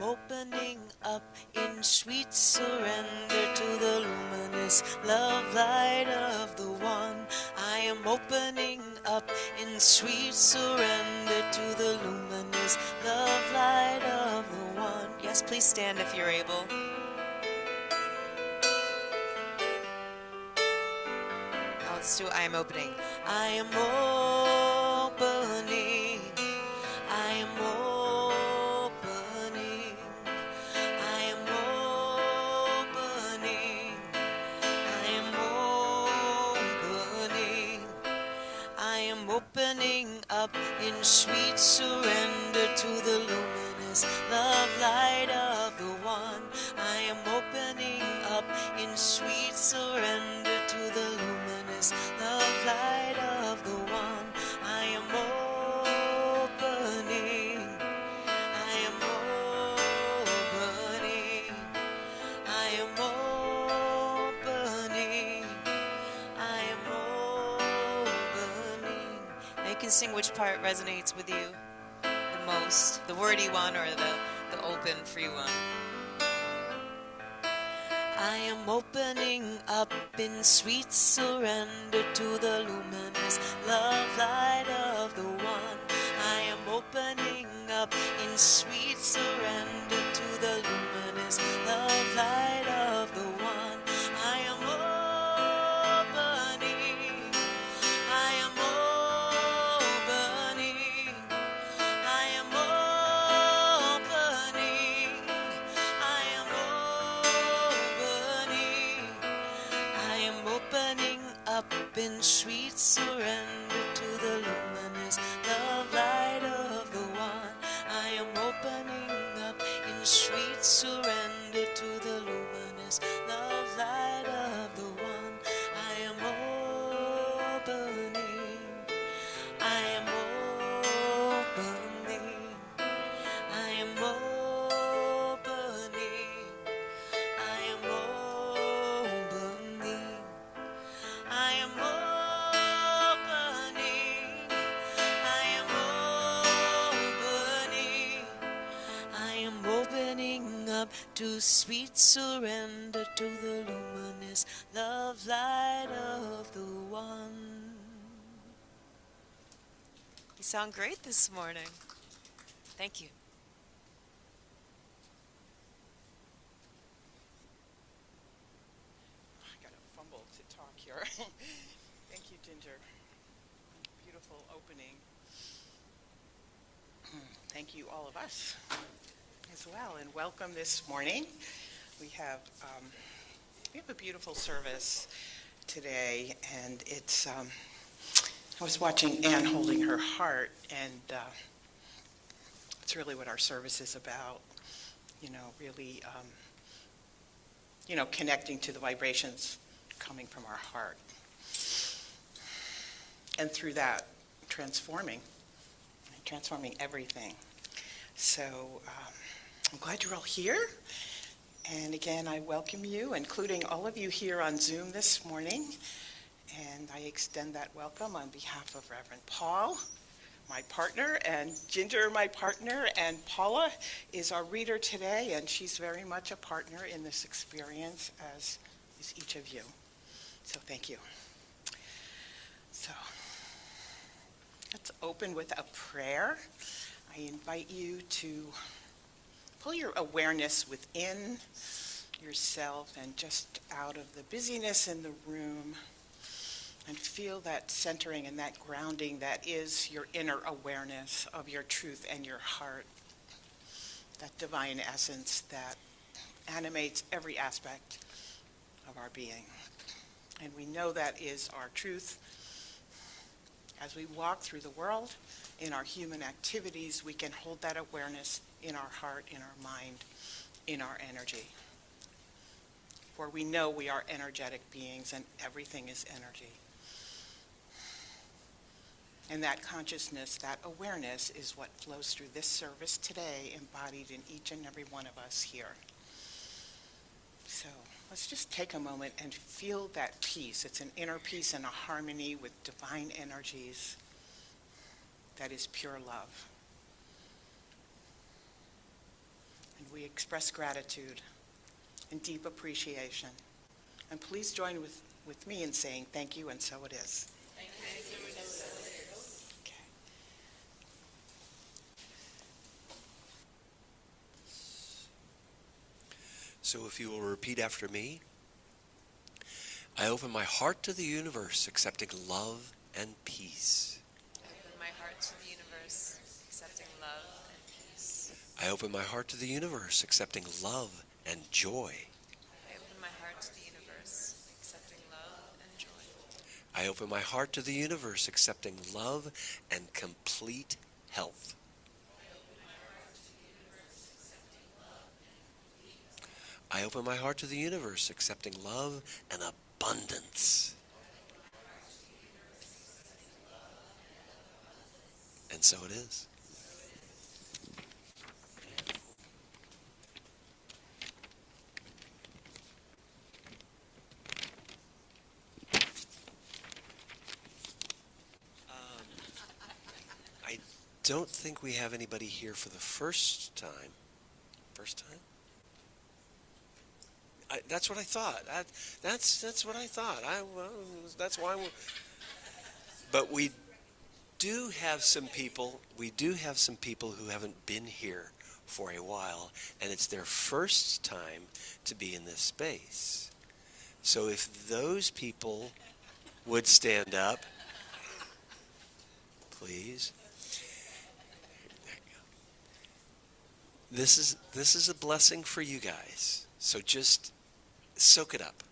opening up in sweet surrender to the luminous love light of the One. I am opening up in sweet surrender to the luminous love light of the One. Yes, please stand if you're able. Now let's do I am opening. I am opening. I am opening. I am opening. I am opening. I am opening up in sweet surrender to the luminous love light of the One. I am opening up in sweet surrender to the luminous love light of the One. I am opening. I am opening. I am opening. I am opening. Now you can sing which part resonates with you the most, the wordy one or the open, free one. I am opening up in sweet surrender to the luminous love light of the One. I am opening up in sweet surrender to the luminous love light of the One. I am opening. I am opening. I am opening. I am opening. I am opening up in sweet surrender to the luminous love light of the One. I am opening up in sweet surrender to the luminous love light of the One. I am opening. I am opening. I am opening. I am opening. I am opening. I am opening. I am opening up to sweet surrender to the luminous love light of the One. You sound great this morning. Thank you. I got a fumble to talk here. Thank you, Ginger. Beautiful opening. Thank you, all of us, as well, and welcome this morning. We have a beautiful service today, and it's. I was watching Anne holding her heart, and it's really what our service is about. Really, connecting to the vibrations coming from our heart, and through that, transforming everything. So I'm glad you're all here. And again, I welcome you, including all of you here on Zoom this morning. And I extend that welcome on behalf of Reverend Paul, my partner, and Ginger, my partner, and Paula is our reader today, and she's very much a partner in this experience, as is each of you. So thank you. So let's open with a prayer. I invite you to pull your awareness within yourself and just out of the busyness in the room, and feel that centering and that grounding that is your inner awareness of your truth and your heart, that divine essence that animates every aspect of our being. And we know that is our truth. As we walk through the world, in our human activities, we can hold that awareness in our heart, in our mind, in our energy. For we know we are energetic beings, and everything is energy. And that consciousness, that awareness is what flows through this service today, embodied in each and every one of us here. So let's just take a moment and feel that peace. It's an inner peace and a harmony with divine energies that is pure love. And we express gratitude and deep appreciation. And please join with me in saying thank you, and so it is. Thank you. Okay. So if you will repeat after me, I open my heart to the universe, accepting love and peace. I open my heart to the universe, accepting love and peace. I open my heart to the universe, accepting love and joy. I open my heart to the universe, accepting love and joy. I open my heart to the universe, accepting love and complete health. I open my heart to the universe, accepting love and abundance. And so it is. I don't think we have anybody here for the first time. First time? That's what I thought. That's what I thought. That's why but we do have some people. We do have some people who haven't been here for a while, and it's their first time to be in this space. So if those people would stand up, please. There you go. This is a blessing for you guys. So just soak it up.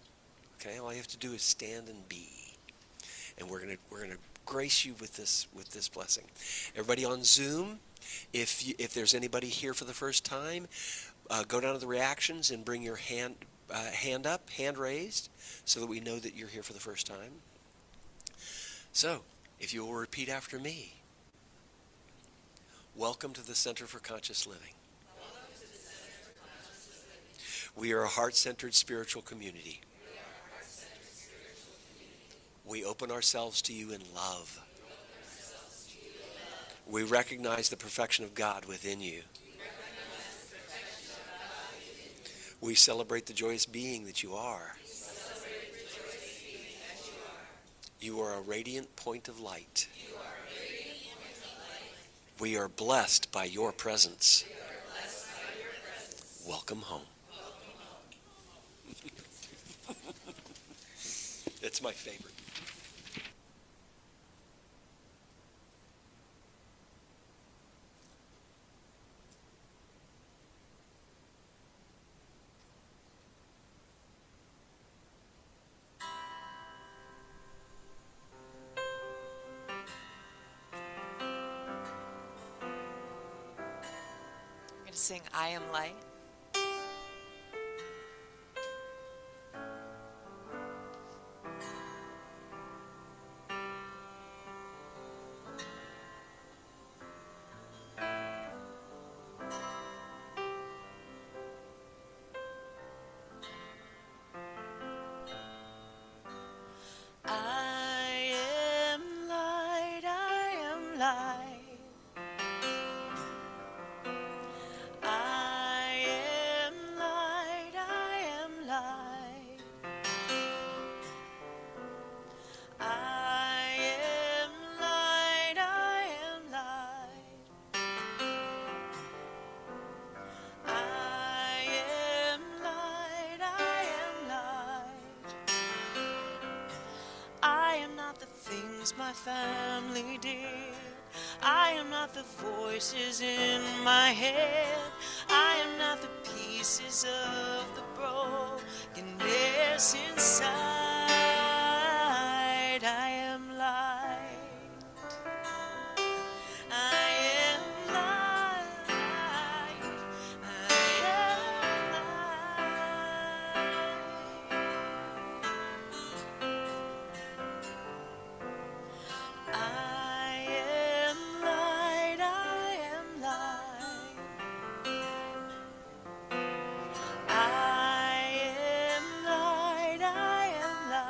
Okay? All you have to do is stand and be. And we're gonna grace you with this blessing. Everybody on Zoom, if there's anybody here for the first time, go down to the reactions and bring your hand up, hand raised, so that we know that you're here for the first time. So, if you will repeat after me. Welcome to the Center for Conscious Living. We are a heart-centered spiritual community. We open ourselves to you in love. We recognize the perfection of God within you. We celebrate the joyous being that you are. You are a radiant point of light. We are blessed by your presence. Welcome home. It's my favorite. I'm going to sing I Am Light. I am light, I am light. I am light, I am light. I am light, I am light. I am light, I am light. I am not the things my family did. I am not the voices in my head. I am not the pieces of the brokenness inside. I am light. I am light. I am light. I am light, I am light. I am light, I am light.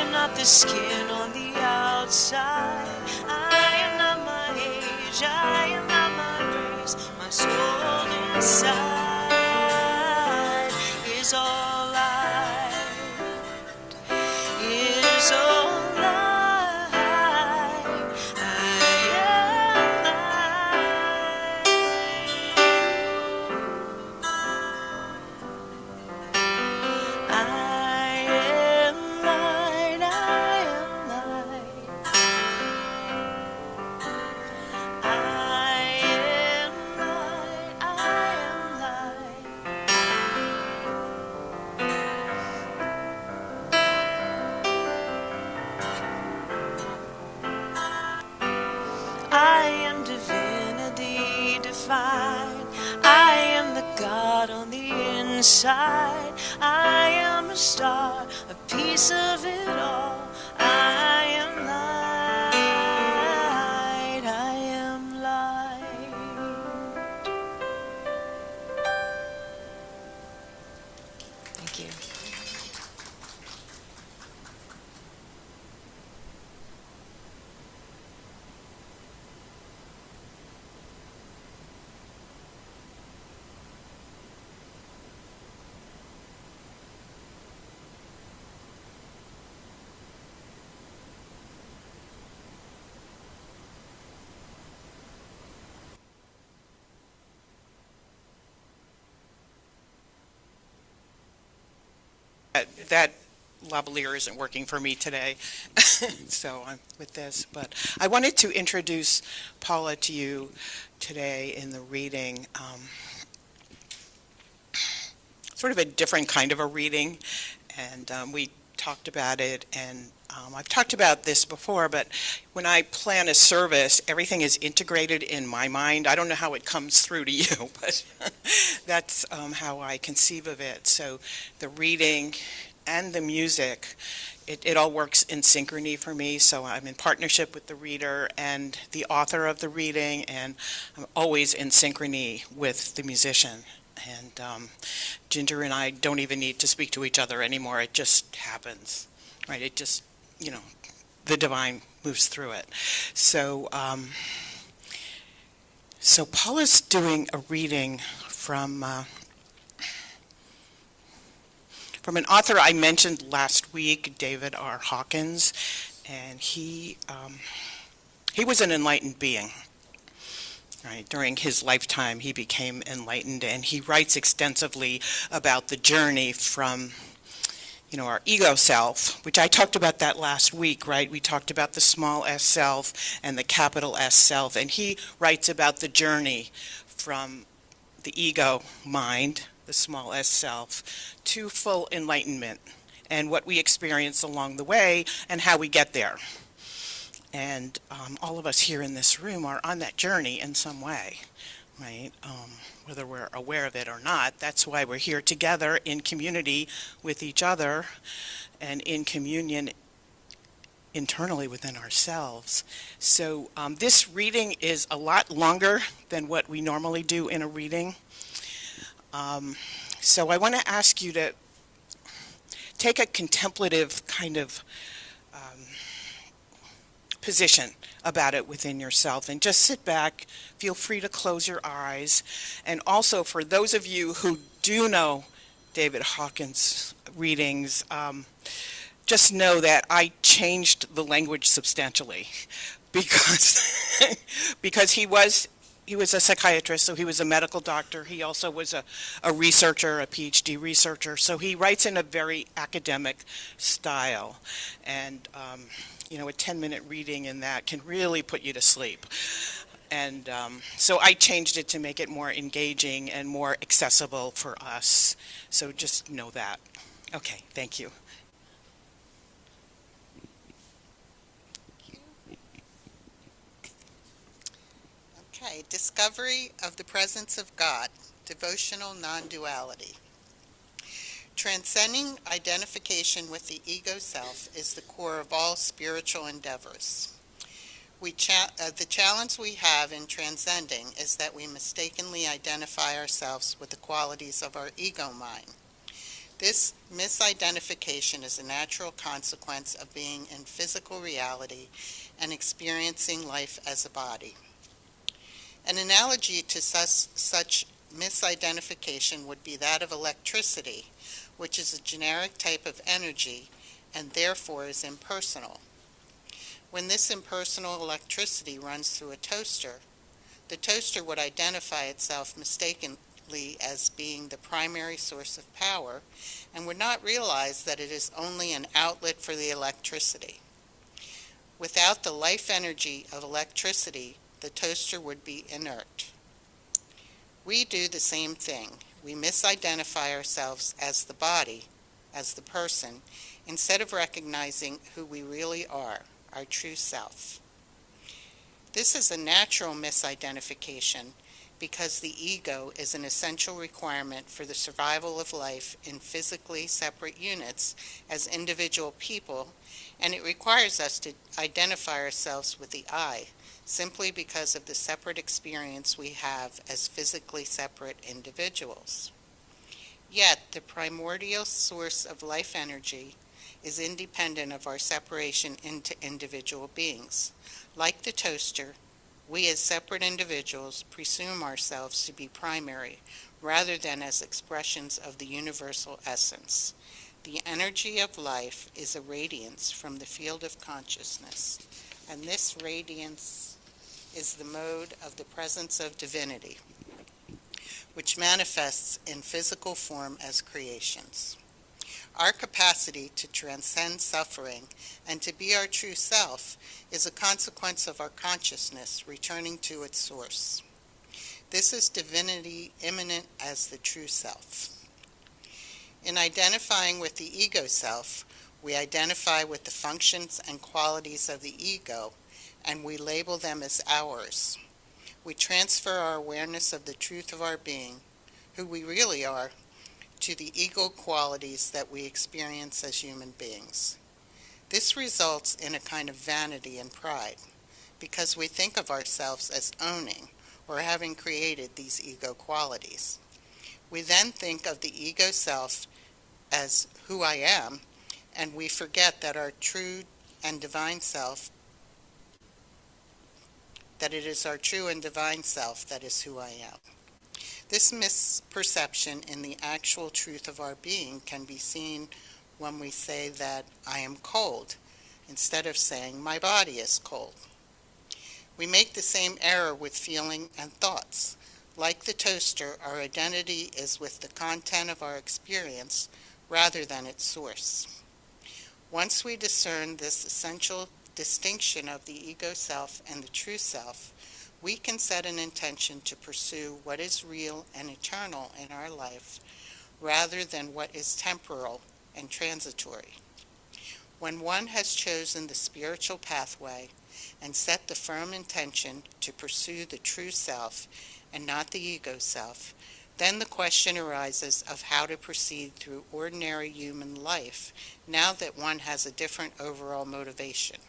am not the skin on the outside. I am not my age. I am not my race. My soul inside is all is all I am light. I am light. I am light. I am light. I am divinity divine. I am the God on the inside. I am a star, a piece of it all. I am light. I am light. Thank you. That lavalier isn't working for me today, so I'm with this. But I wanted to introduce Paula to you today in the reading. Sort of a different kind of a reading, and we talked about it, and I've talked about this before, but when I plan a service, everything is integrated in my mind. I don't know how it comes through to you, but that's how I conceive of it. So the reading and the music, it all works in synchrony for me, so I'm in partnership with the reader and the author of the reading, and I'm always in synchrony with the musician. And Ginger and I don't even need to speak to each other anymore. It just happens, right? It just, the divine moves through it. So, so Paula's doing a reading from an author I mentioned last week, David R. Hawkins, and he was an enlightened being. Right. During his lifetime, he became enlightened, and he writes extensively about the journey from, our ego self, which I talked about that last week, right? We talked about the small s self and the capital S self, and he writes about the journey from the ego mind, the small s self, to full enlightenment, and what we experience along the way and how we get there. And all of us here in this room are on that journey in some way, right? Whether we're aware of it or not. That's why we're here together in community with each other and in communion internally within ourselves. So this reading is a lot longer than what we normally do in a reading. So I want to ask you to take a contemplative kind of position about it within yourself, and just sit back. Feel free to close your eyes. And also, for those of you who do know David Hawkins' readings, just know that I changed the language substantially because because he was a psychiatrist, so he was a medical doctor. He also was a researcher, a PhD researcher. So he writes in a very academic style. And a 10-minute reading in that can really put you to sleep. And so I changed it to make it more engaging and more accessible for us. So just know that. Okay, thank you. Okay, discovery of the presence of God, devotional non-duality. Transcending identification with the ego self is the core of all spiritual endeavors. The challenge we have in transcending is that we mistakenly identify ourselves with the qualities of our ego mind. This misidentification is a natural consequence of being in physical reality and experiencing life as a body. An analogy to such misidentification would be that of electricity, which is a generic type of energy and therefore is impersonal. When this impersonal electricity runs through a toaster, the toaster would identify itself mistakenly as being the primary source of power and would not realize that it is only an outlet for the electricity. Without the life energy of electricity, the toaster would be inert. We do the same thing. We misidentify ourselves as the body, as the person, instead of recognizing who we really are, our true self. This is a natural misidentification because the ego is an essential requirement for the survival of life in physically separate units as individual people, and it requires us to identify ourselves with the I, simply because of the separate experience we have as physically separate individuals. Yet, the primordial source of life energy is independent of our separation into individual beings. Like the toaster, we as separate individuals presume ourselves to be primary rather than as expressions of the universal essence. The energy of life is a radiance from the field of consciousness, and this radiance is the mode of the presence of divinity, which manifests in physical form as creations. Our capacity to transcend suffering and to be our true self is a consequence of our consciousness returning to its source. This is divinity immanent as the true self. In identifying with the ego self, we identify with the functions and qualities of the ego, and we label them as ours. We transfer our awareness of the truth of our being, who we really are, to the ego qualities that we experience as human beings. This results in a kind of vanity and pride, because we think of ourselves as owning or having created these ego qualities. We then think of the ego self as who I am, and we forget that our true and divine self, that it is our true and divine self that is who I am. This misperception in the actual truth of our being can be seen when we say that I am cold, instead of saying my body is cold. We make the same error with feeling and thoughts. Like the toaster, our identity is with the content of our experience rather than its source. Once we discern this essential distinction of the ego self and the true self, we can set an intention to pursue what is real and eternal in our life rather than what is temporal and transitory. When one has chosen the spiritual pathway and set the firm intention to pursue the true self and not the ego self, then the question arises of how to proceed through ordinary human life now that one has a different overall motivation.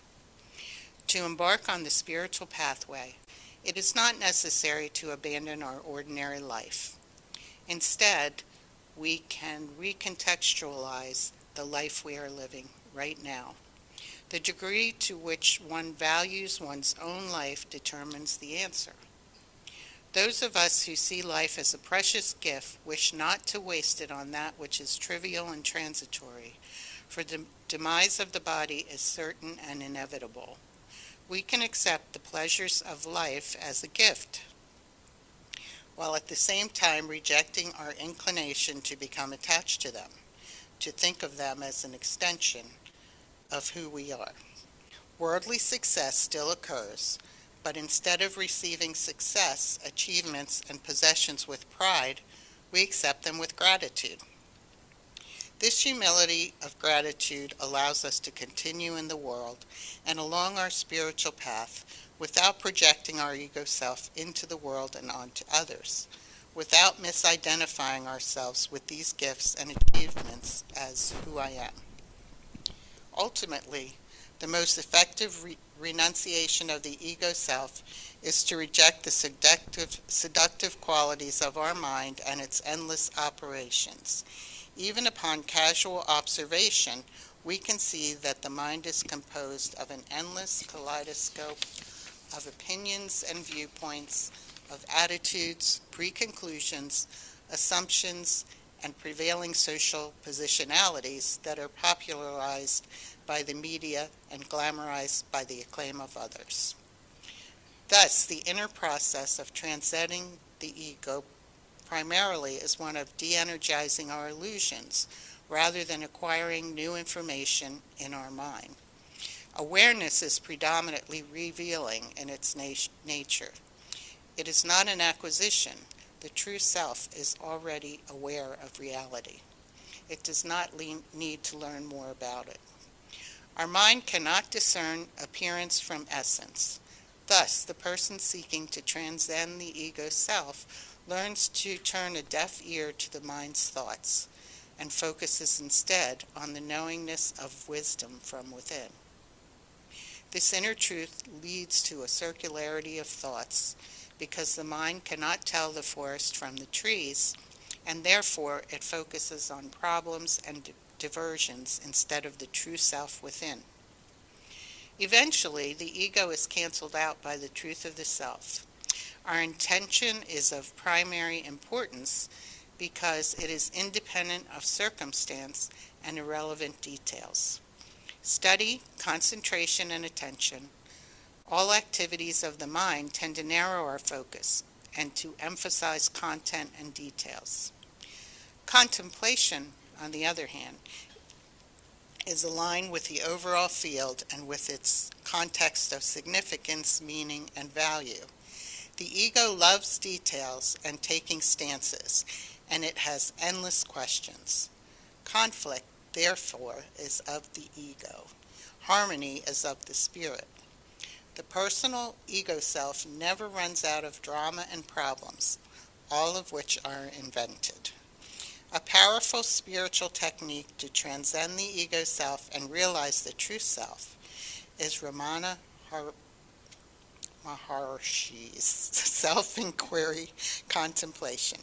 To embark on the spiritual pathway, it is not necessary to abandon our ordinary life. Instead, we can recontextualize the life we are living right now. The degree to which one values one's own life determines the answer. Those of us who see life as a precious gift wish not to waste it on that which is trivial and transitory, for the demise of the body is certain and inevitable. We can accept the pleasures of life as a gift, while at the same time rejecting our inclination to become attached to them, to think of them as an extension of who we are. Worldly success still occurs, but instead of receiving success, achievements, and possessions with pride, we accept them with gratitude. This humility of gratitude allows us to continue in the world and along our spiritual path without projecting our ego self into the world and onto others, without misidentifying ourselves with these gifts and achievements as who I am. Ultimately, the most effective renunciation of the ego self is to reject the seductive qualities of our mind and its endless operations. Even upon casual observation, we can see that the mind is composed of an endless kaleidoscope of opinions and viewpoints, of attitudes, preconclusions, assumptions, and prevailing social positionalities that are popularized by the media and glamorized by the acclaim of others. Thus, the inner process of transcending the ego primarily is one of de-energizing our illusions rather than acquiring new information in our mind. Awareness is predominantly revealing in its nature. It is not an acquisition. The true self is already aware of reality. It does not need to learn more about it. Our mind cannot discern appearance from essence. Thus, the person seeking to transcend the ego self learns to turn a deaf ear to the mind's thoughts and focuses instead on the knowingness of wisdom from within. This inner truth leads to a circularity of thoughts because the mind cannot tell the forest from the trees, and therefore it focuses on problems and diversions instead of the true self within. Eventually, the ego is canceled out by the truth of the self. Our intention is of primary importance because it is independent of circumstance and irrelevant details. Study, concentration, and attention, all activities of the mind tend to narrow our focus and to emphasize content and details. Contemplation, on the other hand, is aligned with the overall field and with its context of significance, meaning, and value. The ego loves details and taking stances, and it has endless questions. Conflict, therefore, is of the ego. Harmony is of the spirit. The personal ego self never runs out of drama and problems, all of which are invented. A powerful spiritual technique to transcend the ego self and realize the true self is Ramana Maharshi's self-inquiry contemplation.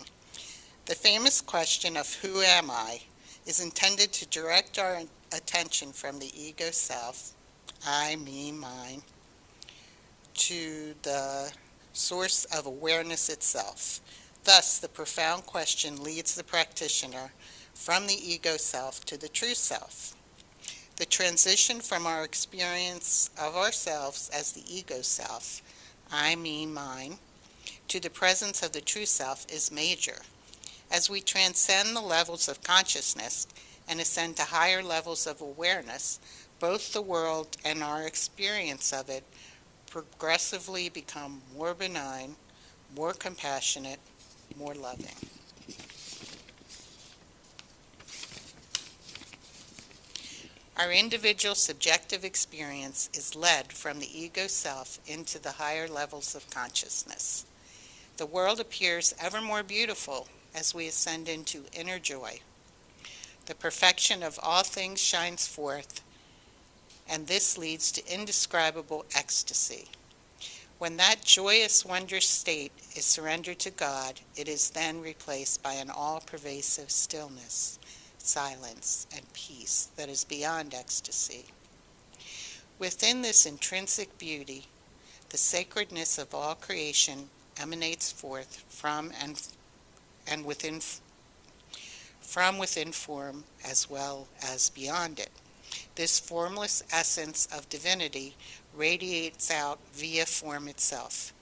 The famous question of who am I is intended to direct our attention from the ego self, I, me, mine, to the source of awareness itself. Thus, the profound question leads the practitioner from the ego self to the true self. The transition from our experience of ourselves as the ego self, I, me, mine, to the presence of the true self is major. As we transcend the levels of consciousness and ascend to higher levels of awareness, both the world and our experience of it progressively become more benign, more compassionate, more loving. Our individual subjective experience is led from the ego self into the higher levels of consciousness. The world appears ever more beautiful as we ascend into inner joy. The perfection of all things shines forth, and this leads to indescribable ecstasy. When that joyous, wondrous state is surrendered to God, it is then replaced by an all-pervasive stillness, silence, and peace that is beyond ecstasy. Within this intrinsic beauty, the sacredness of all creation emanates forth from within form as well as beyond it. This formless essence of divinity radiates out via form itself.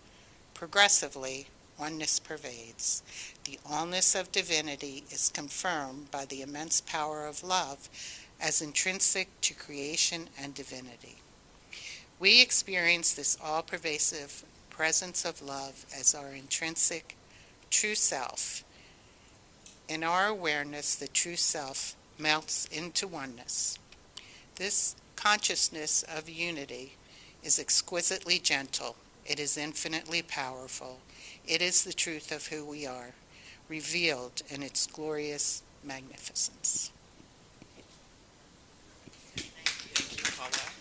Progressively, oneness pervades. The allness of divinity is confirmed by the immense power of love as intrinsic to creation and divinity. We experience this all-pervasive presence of love as our intrinsic true self. In our awareness, the true self melts into oneness. This consciousness of unity is exquisitely gentle. It is infinitely powerful. It is the truth of who we are, revealed in its glorious magnificence. Thank you, Paula.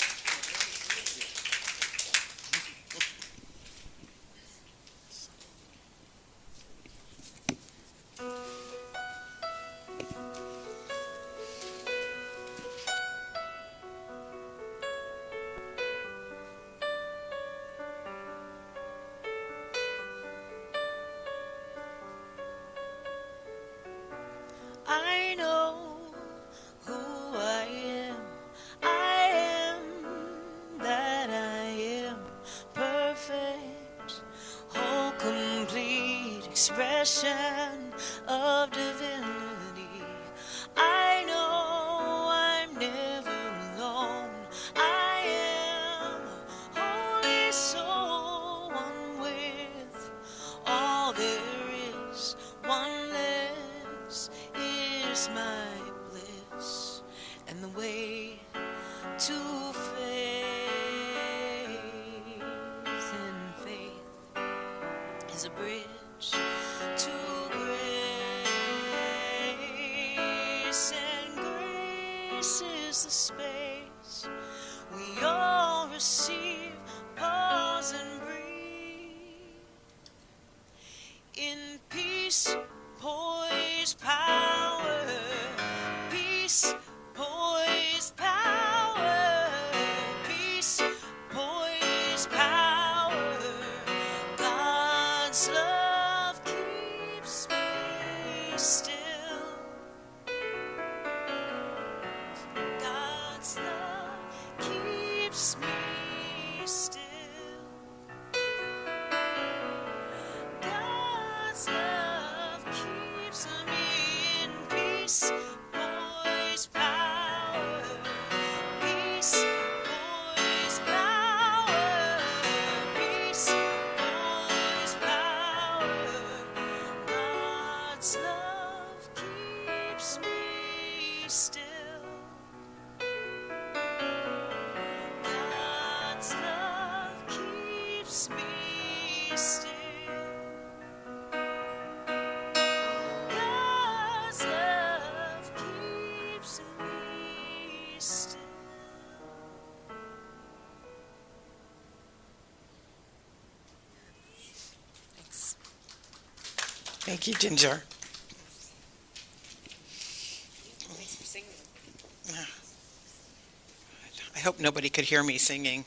expression of divinity. I know I'm never alone. I am holy soul, one with all there is. Oneness is my bliss, and the way to faith and faith is a bridge to grace, and grace is the space we all receive, pause and breathe. In peace, poise, power, peace, poise, power, peace, poise, power. God's love keeps me still. God's love keeps me still. God's love keeps me in peace, poise, power, peace, poise, power, peace, poise, power. God's love keeps me still. God's love keeps me still. God's love keeps me still. Thanks. Thank you, Ginger. I hope nobody could hear me singing.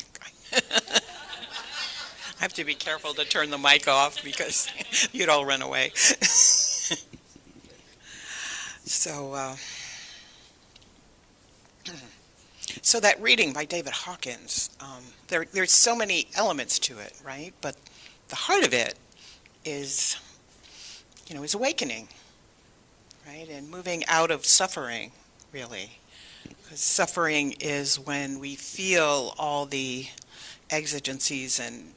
I have to be careful to turn the mic off because you'd all run away. So that reading by David Hawkins, there's so many elements to it, right? But the heart of it is, is awakening, right? And moving out of suffering, really. Because suffering is when we feel all the exigencies and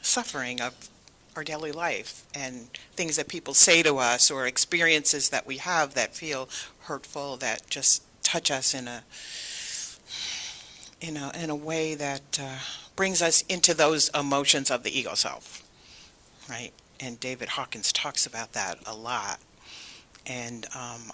suffering of our daily life and things that people say to us or experiences that we have that feel hurtful, that just touch us in a way that brings us into those emotions of the ego self, right? And David Hawkins talks about that a lot. And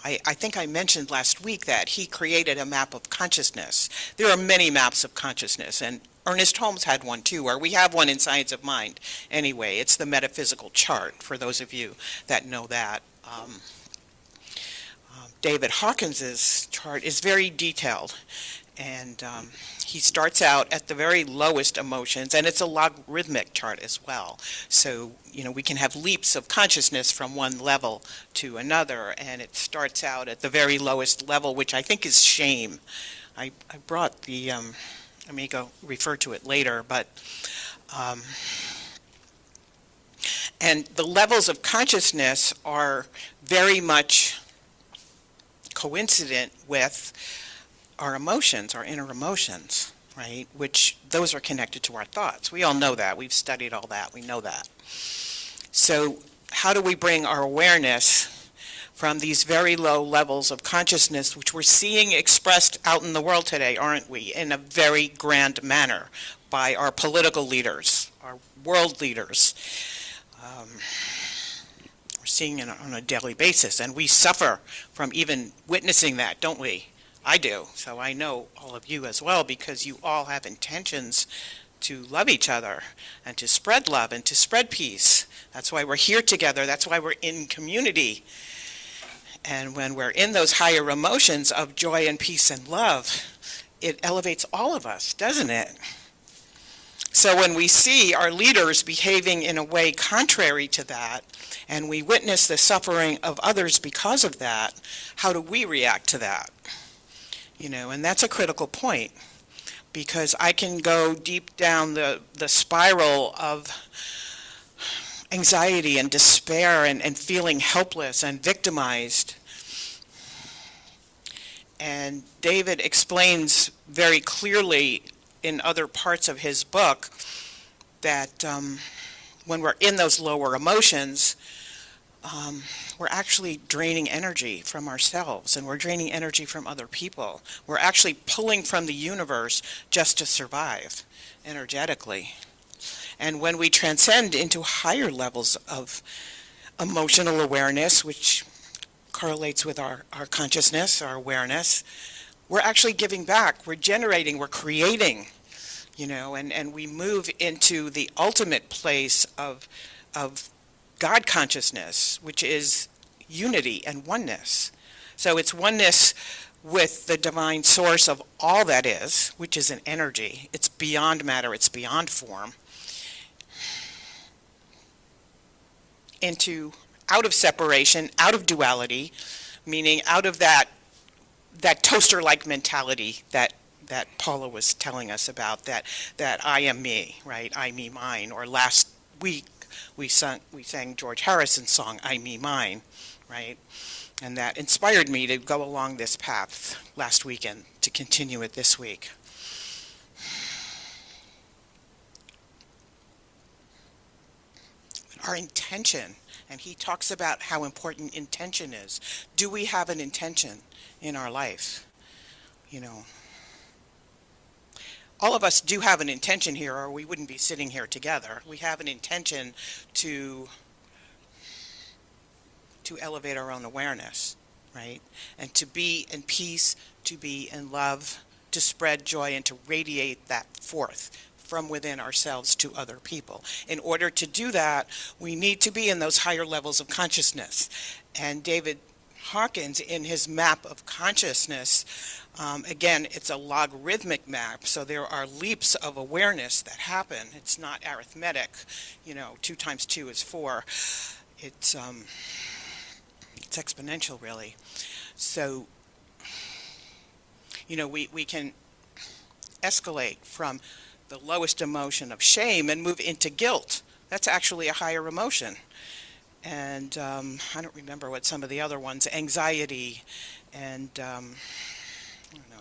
I think I mentioned last week that he created a map of consciousness. There are many maps of consciousness, and Ernest Holmes had one too, or we have one in Science of Mind. Anyway, it's the metaphysical chart, for those of you that know that. David Hawkins's chart is very detailed, and he starts out at the very lowest emotions, and it's a logarithmic chart as well. So, we can have leaps of consciousness from one level to another, and it starts out at the very lowest level, which I think is shame. I brought the, I may go refer to it later, but, and the levels of consciousness are very much coincident with our emotions, our inner emotions, right? Which those are connected to our thoughts. We all know that. We've studied all that. We know that. So how do we bring our awareness from these very low levels of consciousness, which we're seeing expressed out in the world today, aren't we, in a very grand manner by our political leaders, our world leaders. We're seeing it on a daily basis, and we suffer from even witnessing that, don't we? I do, so I know all of you as well, because you all have intentions to love each other and to spread love and to spread peace. That's why we're here together. That's why we're in community. And when we're in those higher emotions of joy and peace and love, it elevates all of us, doesn't it? So when we see our leaders behaving in a way contrary to that, and we witness the suffering of others because of that, how do we react to that? And that's a critical point, because I can go deep down the spiral of anxiety and despair and feeling helpless and victimized. And David explains very clearly in other parts of his book that when we're in those lower emotions, we're actually draining energy from ourselves, and we're draining energy from other people. We're actually pulling from the universe just to survive energetically. And when we transcend into higher levels of emotional awareness, which correlates with our consciousness, our awareness, we're actually giving back. We're generating, we're creating, and we move into the ultimate place of God consciousness, which is unity and oneness. So it's oneness with the divine source of all that is, which is an energy. It's beyond matter, it's beyond form. Out of separation, out of duality, meaning out of that toaster-like mentality that Paula was telling us about, that I am me, right? I, me, mine. Or last week we sang George Harrison's song, I, me, mine, right? And that inspired me to go along this path last weekend, to continue it this week. Our intention, and he talks about how important intention is. Do we have an intention in our life? All of us do have an intention here, or we wouldn't be sitting here together. We have an intention to elevate our own awareness, right? And to be in peace, to be in love, to spread joy, and to radiate that forth from within ourselves to other people. In order to do that, we need to be in those higher levels of consciousness. And David Hawkins, in his map of consciousness, again, it's a logarithmic map, so there are leaps of awareness that happen. It's not arithmetic, 2 times 2 is 4. It's exponential, really. So, we can escalate from the lowest emotion of shame and move into guilt. That's actually a higher emotion. And I don't remember what some of the other ones, anxiety, and I don't know,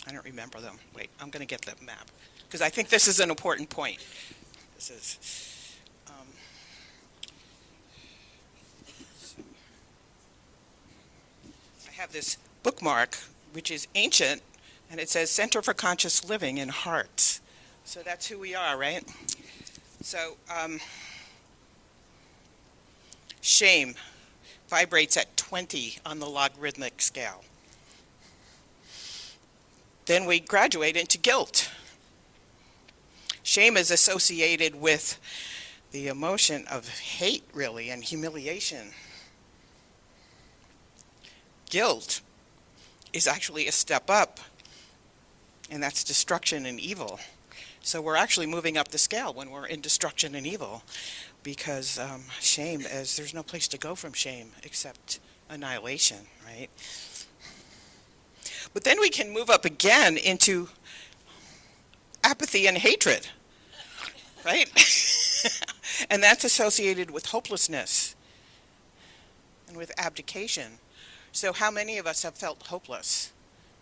I don't remember them. Wait, I'm going to get the map, because I think this is an important point. This is, I have this bookmark, which is ancient, and it says Center for Conscious Living in Hearts. So that's who we are, right? So shame vibrates at 20 on the logarithmic scale. Then we graduate into guilt. Shame is associated with the emotion of hate, really, and humiliation. Guilt is actually a step up, and that's destruction and evil. So we're actually moving up the scale when we're in destruction and evil, because shame is, there's no place to go from shame except annihilation, right? But then we can move up again into apathy and hatred, right? And that's associated with hopelessness and with abdication. So how many of us have felt hopeless?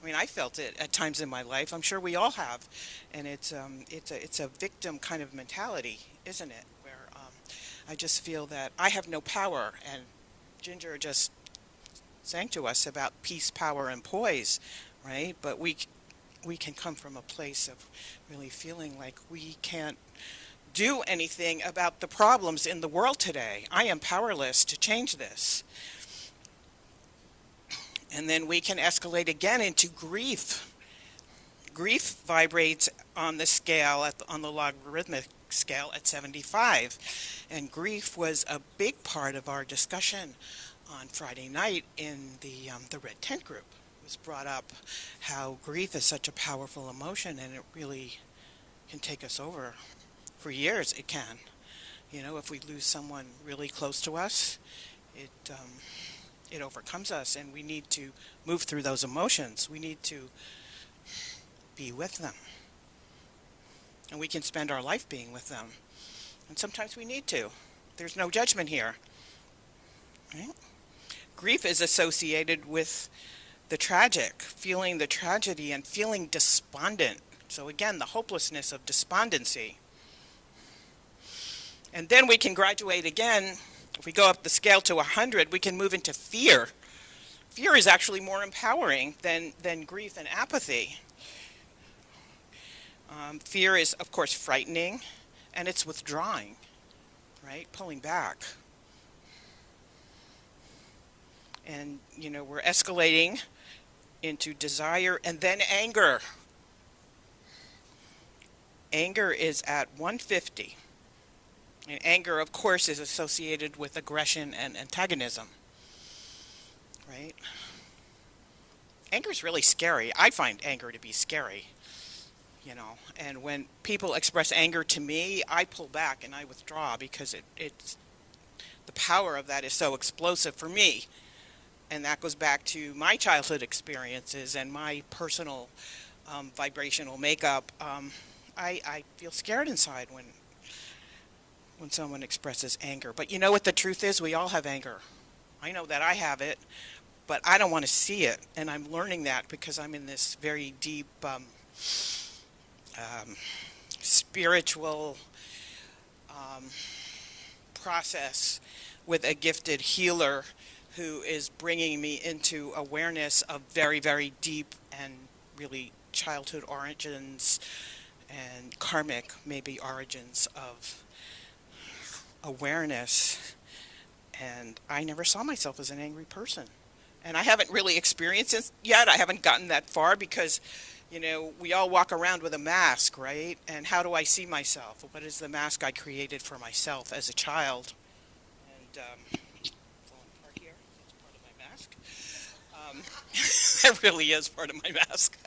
I mean, I felt it at times in my life. I'm sure we all have. And it's a victim kind of mentality, isn't it? Where I just feel that I have no power. And Ginger just sang to us about peace, power, and poise, right? But we can come from a place of really feeling like we can't do anything about the problems in the world today. I am powerless to change this. And then we can escalate again into grief. Grief vibrates on the scale, on the logarithmic scale, at 75. And grief was a big part of our discussion on Friday night in the Red Tent group. It was brought up how grief is such a powerful emotion, and it really can take us over. For years it can. If we lose someone really close to us, it overcomes us, and we need to move through those emotions. We need to be with them. and we can spend our life being with them. And sometimes we need to. There's no judgment here. Right? Grief is associated with the tragic, feeling the tragedy and feeling despondent. So again, the hopelessness of despondency. And then we can graduate again. If we go up the scale to 100, we can move into fear. Fear is actually more empowering than grief and apathy. Fear is, of course, frightening, and it's withdrawing, right? Pulling back. And, we're escalating into desire and then anger. Anger is at 150. And anger, of course, is associated with aggression and antagonism, right? Anger is really scary. I find anger to be scary, and when people express anger to me, I pull back and I withdraw because it's the power of that is so explosive for me. And that goes back to my childhood experiences and my personal vibrational makeup. I feel scared inside when someone expresses anger. But you know what the truth is? We all have anger. I know that I have it, but I don't want to see it. And I'm learning that because I'm in this very deep spiritual process with a gifted healer who is bringing me into awareness of very, very deep and really childhood origins and karmic, maybe, origins of awareness. And I never saw myself as an angry person. And I haven't really experienced it yet. I haven't gotten that far because, we all walk around with a mask, right? And how do I see myself? What is the mask I created for myself as a child? And that really is part of my mask.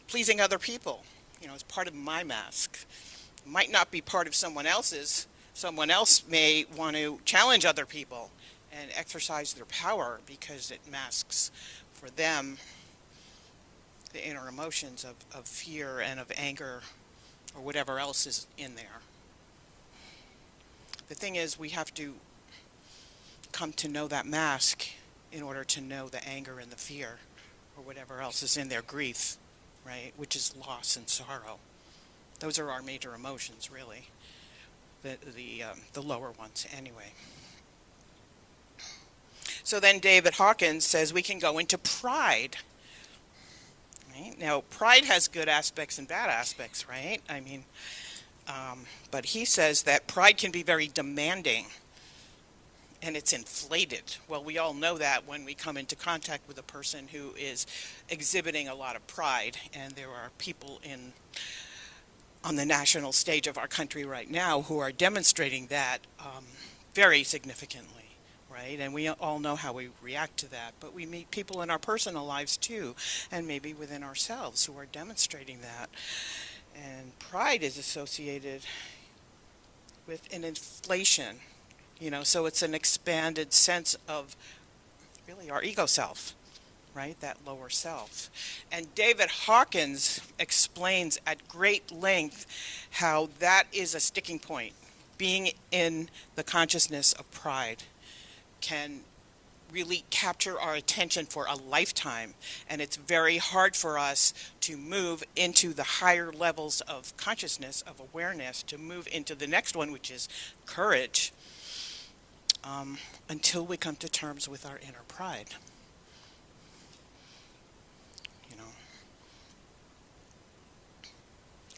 Pleasing other people, is part of my mask. It might not be part of someone else's. Someone else may want to challenge other people and exercise their power because it masks for them the inner emotions of fear and of anger or whatever else is in there. The thing is, we have to come to know that mask in order to know the anger and the fear or whatever else is in their grief, right? Which is loss and sorrow. Those are our major emotions, really. The lower ones, anyway. So then David Hawkins says we can go into pride. Right? Now, pride has good aspects and bad aspects, right? But he says that pride can be very demanding and it's inflated. Well, we all know that when we come into contact with a person who is exhibiting a lot of pride, and there are people on the national stage of our country right now who are demonstrating that very significantly, right? And we all know how we react to that, but we meet people in our personal lives too, and maybe within ourselves who are demonstrating that. And pride is associated with an inflation, so it's an expanded sense of really our ego self, right? That lower self. And David Hawkins explains at great length how that is a sticking point. Being in the consciousness of pride can really capture our attention for a lifetime. And it's very hard for us to move into the higher levels of consciousness, of awareness, to move into the next one, which is courage, until we come to terms with our inner pride.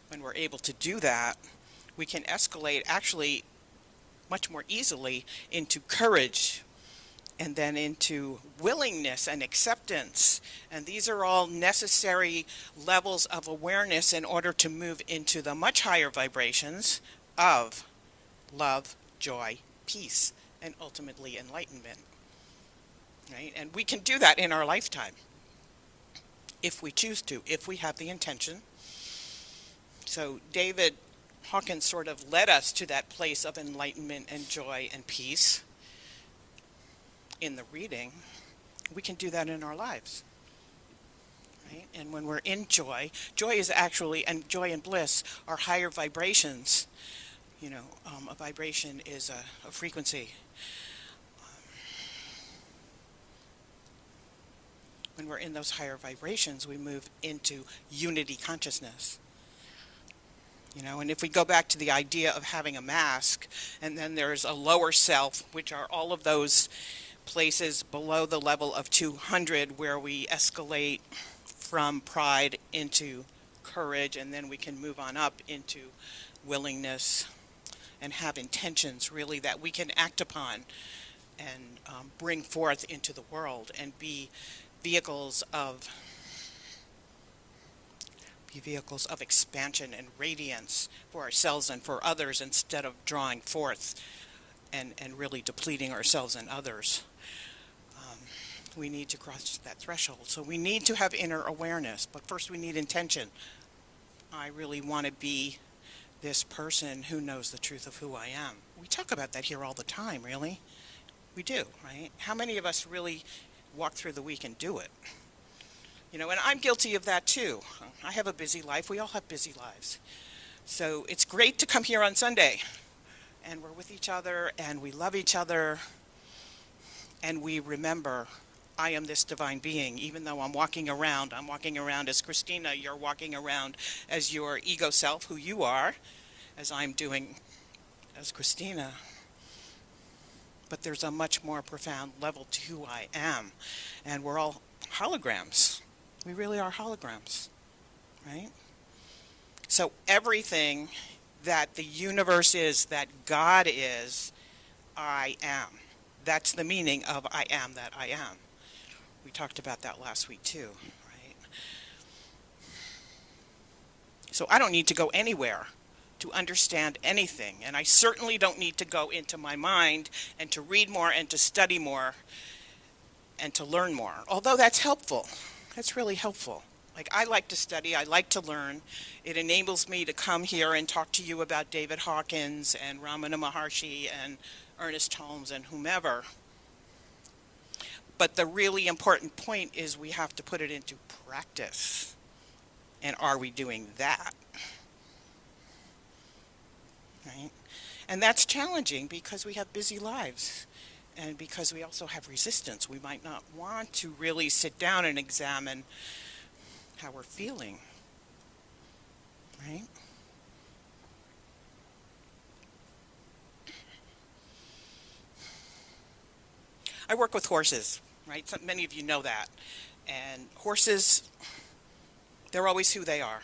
When we're able to do that, we can escalate actually much more easily into courage, and then into willingness and acceptance. And these are all necessary levels of awareness in order to move into the much higher vibrations of love, joy, peace, and ultimately enlightenment. Right? And we can do that in our lifetime if we choose to, if we have the intention. So David Hawkins sort of led us to that place of enlightenment and joy and peace in the reading. We can do that in our lives. right? And when we're in joy, joy is actually, and joy and bliss are higher vibrations. A vibration is a frequency. When we're in those higher vibrations, we move into unity consciousness. And if we go back to the idea of having a mask, and then there's a lower self, which are all of those places below the level of 200 where we escalate from pride into courage, and then we can move on up into willingness and have intentions really that we can act upon and bring forth into the world and be vehicles of expansion and radiance for ourselves and for others, instead of drawing forth and really depleting ourselves and others. We need to cross that threshold. So we need to have inner awareness, but first we need intention. I really want to be this person who knows the truth of who I am. We talk about that here all the time, really. We do, right? How many of us really walk through the week and do it? And I'm guilty of that too. I have a busy life. We all have busy lives. So it's great to come here on Sunday, and we're with each other, and we love each other, and we remember, I am this divine being. Even though I'm walking around as Christina, you're walking around as your ego self, who you are, as I'm doing as Christina. But there's a much more profound level to who I am, and we're all holograms. We really are holograms, right? So everything that the universe is, that God is, I am. That's the meaning of I am that I am. We talked about that last week too, right? So I don't need to go anywhere to understand anything, and I certainly don't need to go into my mind and to read more and to study more and to learn more, although that's helpful. That's really helpful. Like, I like to study, I like to learn. It enables me to come here and talk to you about David Hawkins and Ramana Maharshi and Ernest Holmes and whomever. But the really important point is we have to put it into practice. And are we doing that? Right? And that's challenging because we have busy lives. And because we also have resistance. We might not want to really sit down and examine how we're feeling. Right? I work with horses, right? So many of you know that. And horses, they're always who they are.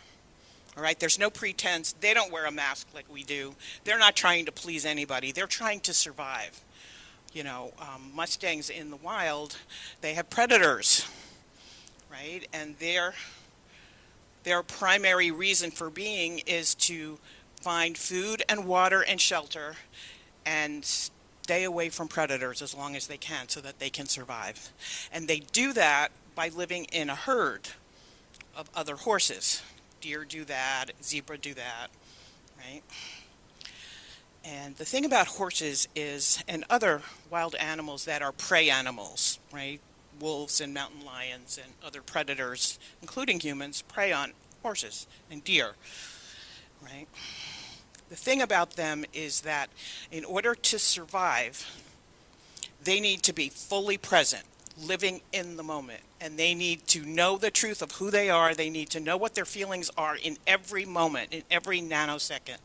All right? There's no pretense. They don't wear a mask like we do. They're not trying to please anybody. They're trying to survive. Mustangs in the wild, they have predators, right? And their primary reason for being is to find food and water and shelter and stay away from predators as long as they can so that they can survive. And they do that by living in a herd of other horses. Deer do that, zebra do that, right? And the thing about horses is, and other wild animals that are prey animals, right? Wolves and mountain lions and other predators, including humans, prey on horses and deer, right? The thing about them is that in order to survive, they need to be fully present, living in the moment. And they need to know the truth of who they are. They need to know what their feelings are in every moment, in every nanosecond.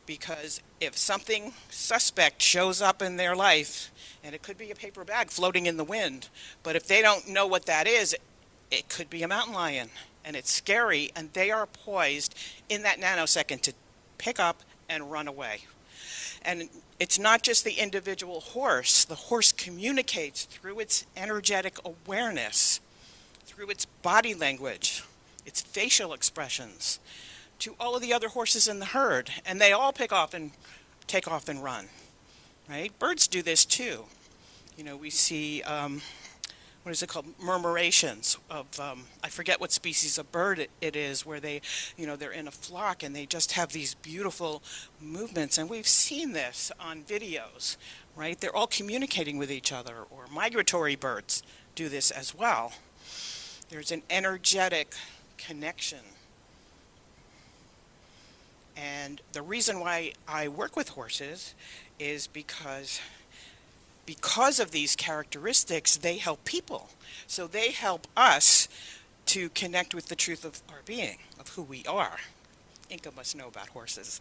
Because if something suspect shows up in their life, and it could be a paper bag floating in the wind, but if they don't know what that is, it could be a mountain lion, and it's scary, and they are poised in that nanosecond to pick up and run away. And it's not just the individual horse. The horse communicates through its energetic awareness, through its body language, its facial expressions, to all of the other horses in the herd, and they all take off and run, right? Birds do this too. We see, what is it called, murmurations of, I forget what species of bird it is, where they, they're in a flock and they just have these beautiful movements, and we've seen this on videos, right? They're all communicating with each other, or migratory birds do this as well. There's an energetic connection. And the reason why I work with horses is because of these characteristics, they help people. So they help us to connect with the truth of our being, of who we are. Inca must know about horses.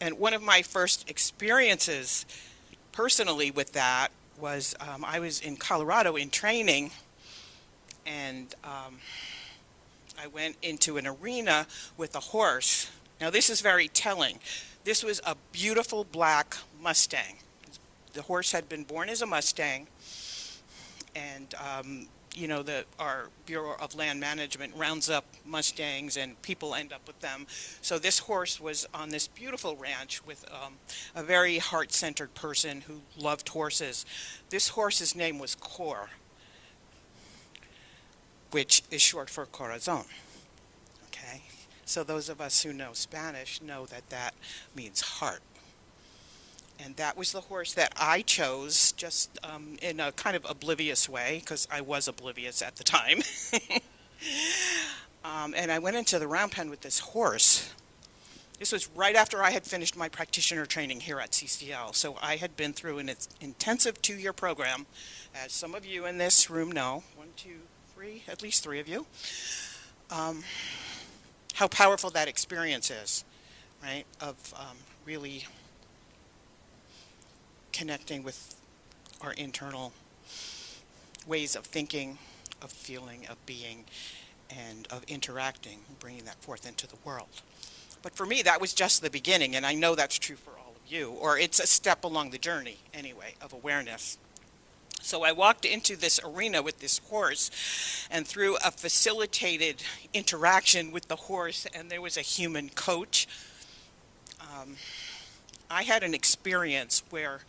And one of my first experiences personally with that was I was in Colorado in training, and I went into an arena with a horse. Now this is very telling. This was a beautiful black Mustang. The horse had been born as a Mustang, and our Bureau of Land Management rounds up Mustangs and people end up with them. So this horse was on this beautiful ranch with a very heart-centered person who loved horses. This horse's name was Coyle, which is short for corazon. Okay? So those of us who know Spanish know that that means heart. And that was the horse that I chose, just in a kind of oblivious way, because I was oblivious at the time. And I went into the round pen with this horse. This was right after I had finished my practitioner training here at CCL. So I had been through an intensive 2-year program, as some of you in this room know. 1, 2, 3, at least 3 of you. How powerful that experience is, right? Of really connecting with our internal ways of thinking, of feeling, of being, and of interacting, bringing that forth into the world. But for me, that was just the beginning, and I know that's true for all of you, or it's a step along the journey, anyway, of awareness. So I walked into this arena with this horse, and through a facilitated interaction with the horse, and there was a human coach, I had an experience where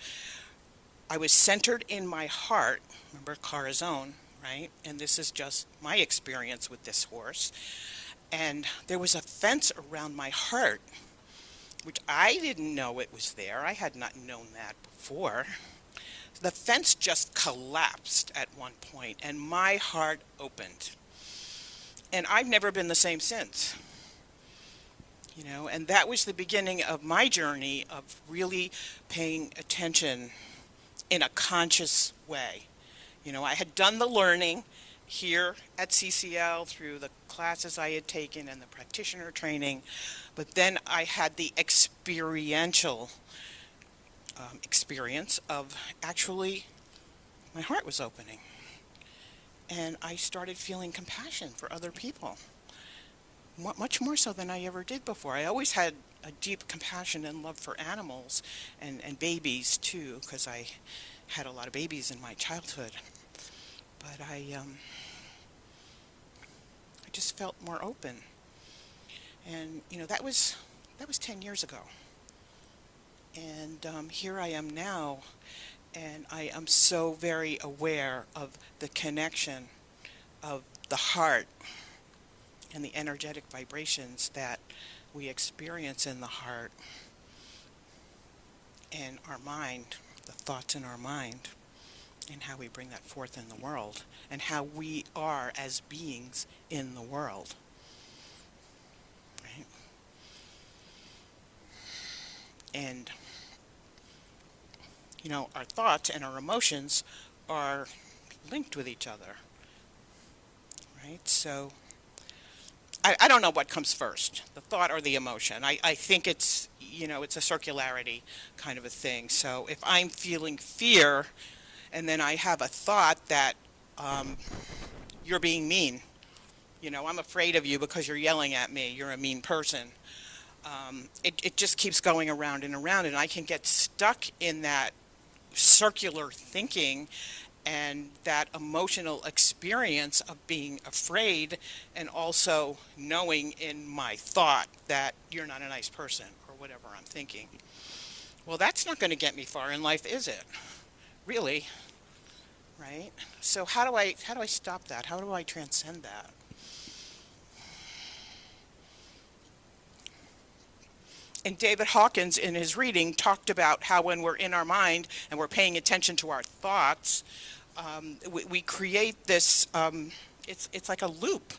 I was centered in my heart. Remember, corazon, right? And this is just my experience with this horse. And there was a fence around my heart, which I didn't know it was there. I had not known that before. The fence just collapsed at one point, and my heart opened. And I've never been the same since. And that was the beginning of my journey of really paying attention in a conscious way. I had done the learning here at CCL through the classes I had taken and the practitioner training, but then I had the experiential experience of actually my heart was opening. And I started feeling compassion for other people. Much more so than I ever did before. I always had a deep compassion and love for animals and babies too, because I had a lot of babies in my childhood. But I just felt more open. And that was 10 years ago. And here I am now, and I am so very aware of the connection of the heart and the energetic vibrations that we experience in the heart and our mind, the thoughts in our mind, and how we bring that forth in the world, and how we are as beings in the world. Right? And, our thoughts and our emotions are linked with each other. Right? So I don't know what comes first, the thought or the emotion. I think it's, it's a circularity kind of a thing. So if I'm feeling fear and then I have a thought that you're being mean, I'm afraid of you because you're yelling at me, you're a mean person. It just keeps going around, and I can get stuck in that circular thinking and that emotional experience of being afraid, and also knowing in my thought that you're not a nice person or whatever I'm thinking. Well, that's not going to get me far in life, is it? Really? Right? So how do I stop that? How do I transcend that? And David Hawkins, in his reading, talked about how when we're in our mind and we're paying attention to our thoughts, we create this, it's like a loop,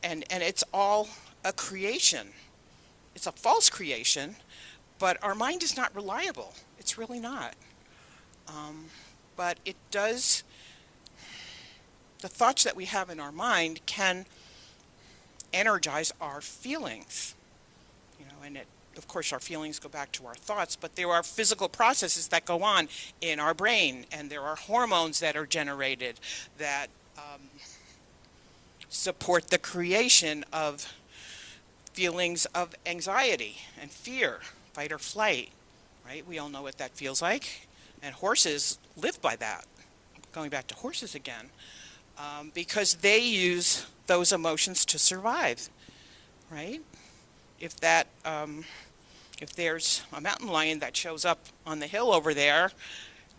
and it's all a creation. It's a false creation, but our mind is not reliable. It's really not. But it does, the thoughts that we have in our mind can energize our feelings. And of course our feelings go back to our thoughts, but there are physical processes that go on in our brain, and there are hormones that are generated that support the creation of feelings of anxiety and fear, fight or flight, right? We all know what that feels like, and horses live by that. Going back to horses again, because they use those emotions to survive, right? If there's a mountain lion that shows up on the hill over there,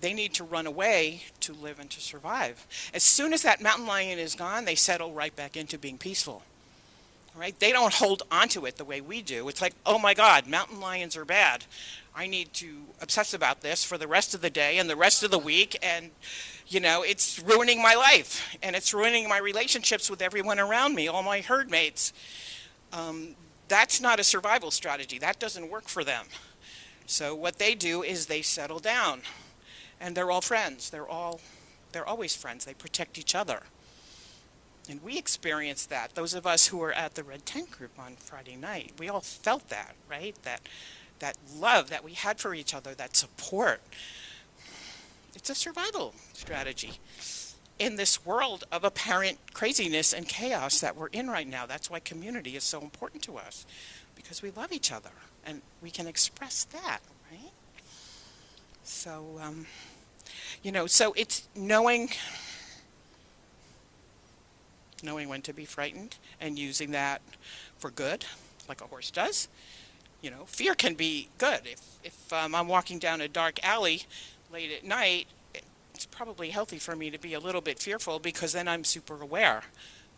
they need to run away to live and to survive. As soon as that mountain lion is gone, they settle right back into being peaceful. Right? They don't hold onto it the way we do. It's like, oh my God, mountain lions are bad. I need to obsess about this for the rest of the day and the rest of the week, and it's ruining my life, and it's ruining my relationships with everyone around me, all my herd mates. That's not a survival strategy. That doesn't work for them. So what they do is they settle down, and they're all friends. They're always friends. They protect each other. And we experienced that. Those of us who were at the Red Tent Group on Friday night, we all felt that, right? That love that we had for each other, that support. It's a survival strategy in this world of apparent craziness and chaos that we're in right now. That's why community is so important to us, because we love each other and we can express that, right? So, so it's knowing when to be frightened and using that for good, like a horse does. Fear can be good. If I'm walking down a dark alley late at night, it's probably healthy for me to be a little bit fearful, because then I'm super aware,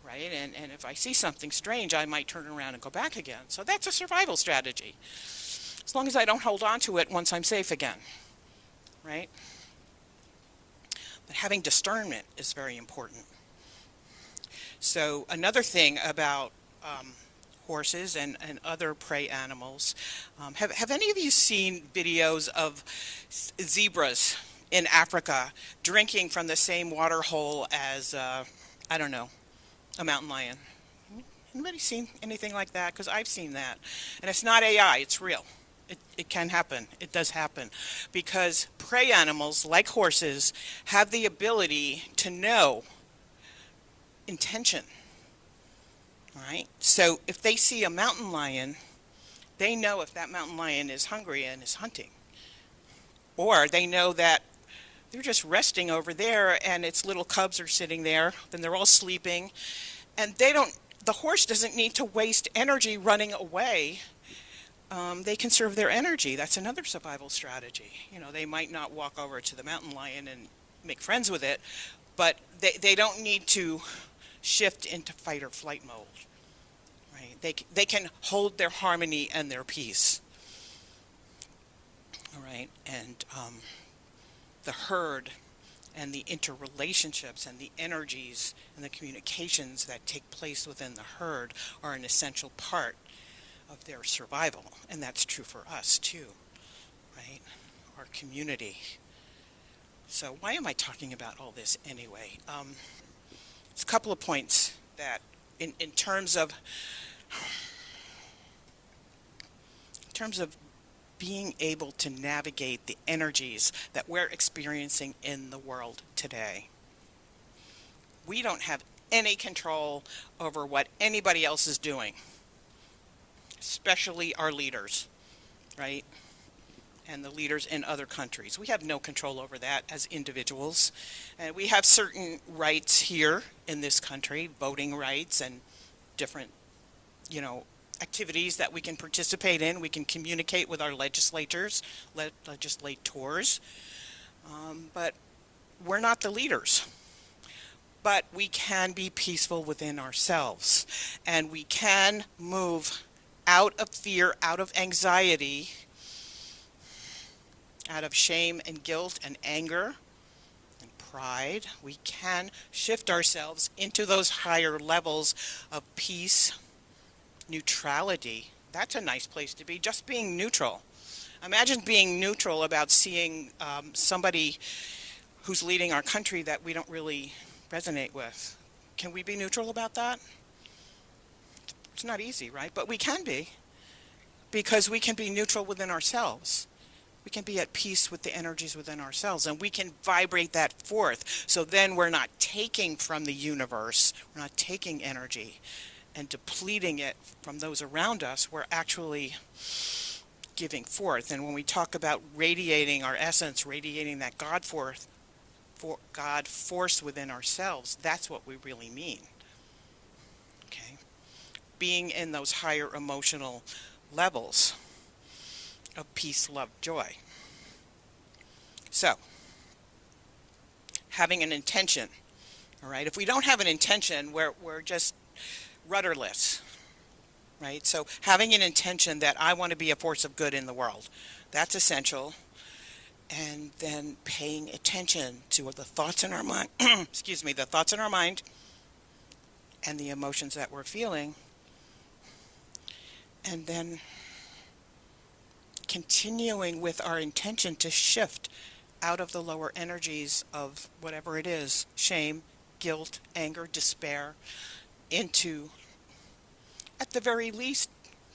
right? And if I see something strange, I might turn around and go back again. So that's a survival strategy, as long as I don't hold on to it once I'm safe again, right? But having discernment is very important. So another thing about horses and other prey animals, have any of you seen videos of zebras in Africa drinking from the same water hole as, a mountain lion? Anybody seen anything like that? Because I've seen that. And it's not AI, it's real. It can happen. It does happen. Because prey animals, like horses, have the ability to know intention. All right? So if they see a mountain lion, they know if that mountain lion is hungry and is hunting. Or they know that they're just resting over there and its little cubs are sitting there, then they're all sleeping, and the horse doesn't need to waste energy running away. They conserve their energy. That's another survival strategy. They might not walk over to the mountain lion and make friends with it, but they don't need to shift into fight or flight mode. Right? They can hold their harmony and their peace. All right, and the herd and the interrelationships and the energies and the communications that take place within the herd are an essential part of their survival, and that's true for us too, right? Our community. So why am I talking about all this anyway? It's a couple of points that in terms of being able to navigate the energies that we're experiencing in the world today. We don't have any control over what anybody else is doing, especially our leaders, right? And the leaders in other countries. We have no control over that as individuals. And we have certain rights here in this country, voting rights and different, activities that we can participate in. We can communicate with our legislators, but we're not the leaders. But we can be peaceful within ourselves, and we can move out of fear, out of anxiety, out of shame and guilt and anger and pride, we can shift ourselves into those higher levels of peace, neutrality. That's a nice place to be, just being neutral. Imagine being neutral about seeing somebody who's leading our country that we don't really resonate with. Can we be neutral about that? It's not easy, right? But we can be, because we can be neutral within ourselves. We can be at peace with the energies within ourselves, and we can vibrate that forth. So then we're not taking from the universe, we're not taking energy and depleting it from those around us. We're actually giving forth. And when we talk about radiating our essence, radiating that God force within ourselves, that's what we really mean. Okay? Being in those higher emotional levels of peace, love, joy. So, having an intention, all right? If we don't have an intention, we're just rudderless, right? So having an intention that I want to be a force of good in the world, that's essential. And then paying attention to the thoughts in our mind, the thoughts in our mind and the emotions that we're feeling. And then continuing with our intention to shift out of the lower energies of whatever it is, shame, guilt, anger, despair, into, at the very least,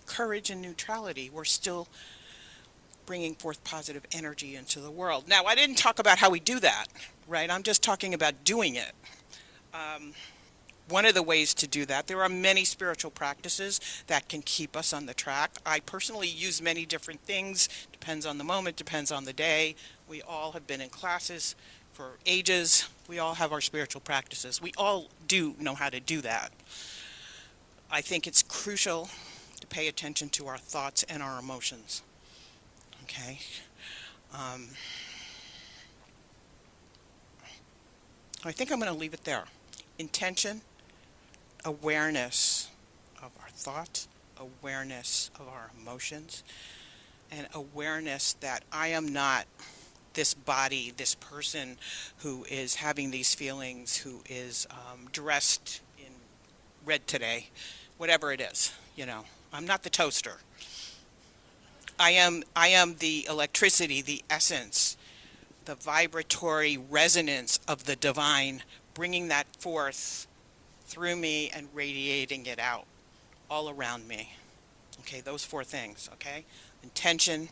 courage and neutrality. We're still bringing forth positive energy into the world. Now, I didn't talk about how we do that, right? I'm just talking about doing it. One of the ways to do that, there are many spiritual practices that can keep us on the track. I personally use many different things. Depends on the moment, depends on the day. We all have been in classes for ages. We all have our spiritual practices. We all do know how to do that. I think it's crucial to pay attention to our thoughts and our emotions. Okay? I think I'm going to leave it there. Intention, awareness of our thoughts, awareness of our emotions, and awareness that I am not this body, this person who is having these feelings, who is dressed in red today, whatever it is, you know. I'm not the toaster. I am the electricity, the essence, the vibratory resonance of the divine, bringing that forth through me and radiating it out all around me. Okay, those four things, okay? Intention,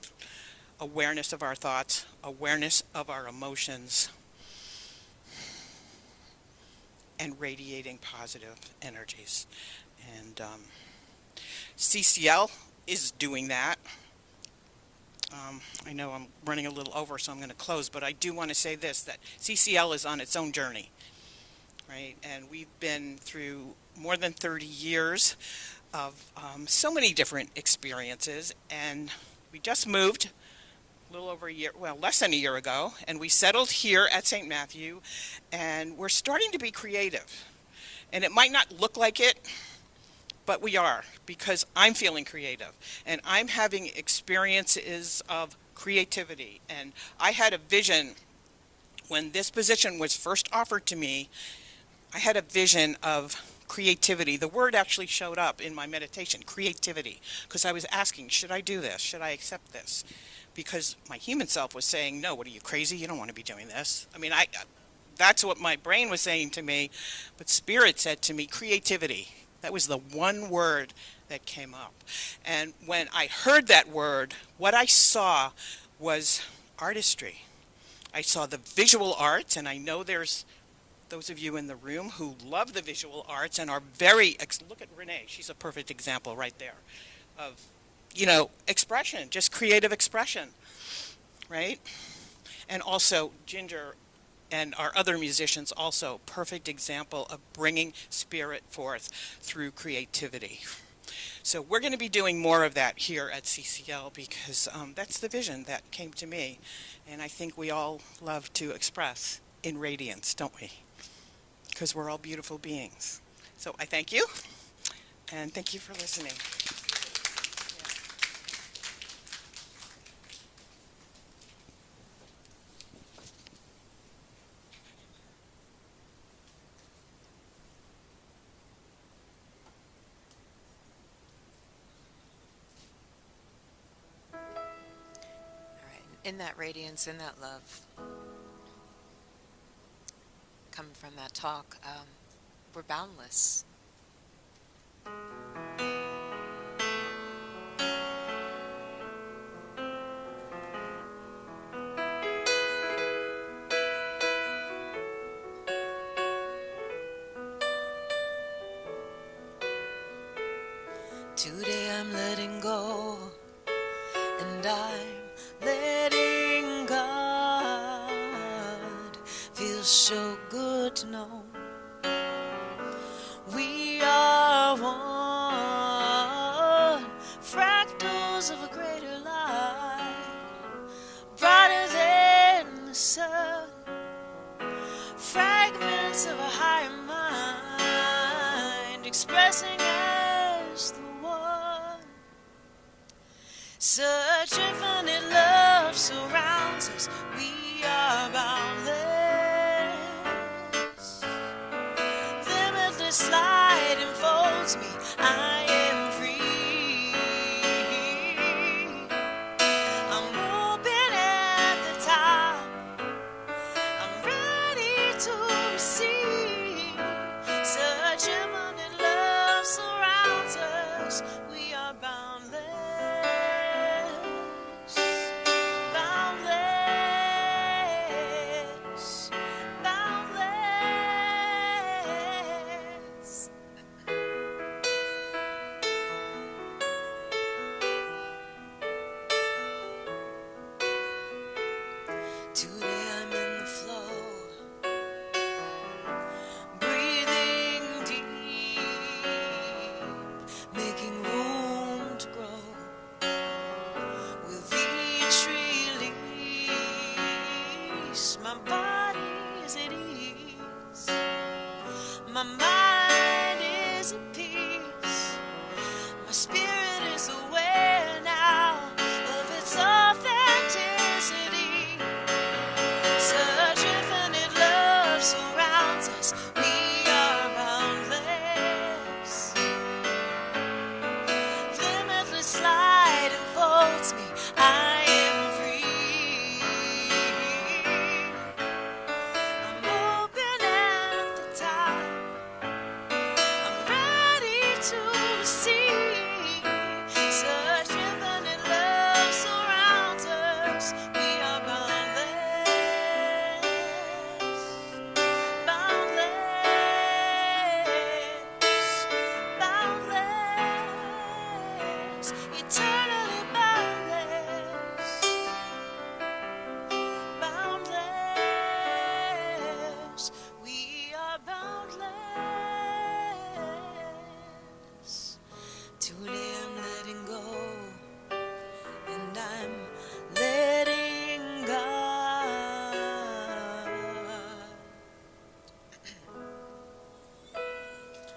awareness of our thoughts, awareness of our emotions, and radiating positive energies. And CCL is doing that. I know I'm running a little over, so I'm going to close, but I do want to say this, that CCL is on its own journey, right? And we've been through more than 30 years of so many different experiences, and we just moved a little over a year, well, less than a year ago, and we settled here at St. Matthew, and we're starting to be creative. And it might not look like it, but we are, because I'm feeling creative, and I'm having experiences of creativity. And I had a vision when this position was first offered to me. I had a vision of creativity. The word actually showed up in my meditation, creativity, because I was asking, should I do this? Should I accept this? Because my human self was saying, no, what are you, crazy? You don't want to be doing this. I mean, that's what my brain was saying to me, but Spirit said to me, creativity. That was the one word that came up. And when I heard that word, what I saw was artistry. I saw the visual arts, and I know there's those of you in the room who love the visual arts and are very, look at Renee, she's a perfect example right there of, you know, expression, just creative expression, right? And also Ginger and our other musicians also, perfect example of bringing spirit forth through creativity. So we're going to be doing more of that here at CCL, because that's the vision that came to me. And I think we all love to express in radiance, don't we? Because we're all beautiful beings. So I thank you, and thank you for listening. in that radiance, in that love, coming from that talk, we're boundless. Today I'm letting go, and I'm letting God. Feels so good to know we are one, fractals of a greater light, brighter than the sun, fragments of a higher mind, expressing as the one. Such infinite love surrounds us, we are boundless. Limitless light enfolds me, I am free. I'm open at the top, I'm ready to receive. Such infinite love surrounds us, we are boundless. Boundless, boundless. Today I'm in the flow, breathing deep, making room to grow. With each release, my body is at ease, my mind is at peace, my spirit is aware now of its authenticity. Such infinite love surrounds us, we are boundless. Limitless light enfolds me, I am free. I'm open at the top, I'm ready to receive. Such infinite love surrounds us, we are boundless. Boundless, boundless, eternally boundless. Boundless, we are boundless. Today I'm letting go, and I'm letting God.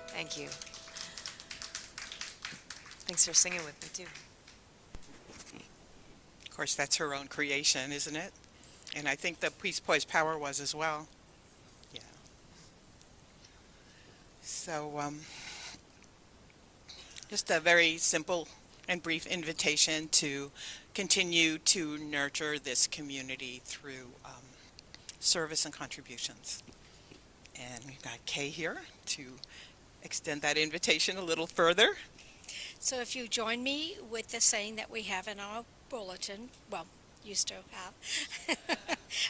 Thank you. Thanks for singing with me too. Of course, that's her own creation, isn't it? And I think the Peace Poise Power was as well. Yeah. So, just a very simple and brief invitation to continue to nurture this community through service and contributions. And we've got Kay here to extend that invitation a little further. So if you join me with the saying that we have in our bulletin, well, used to have,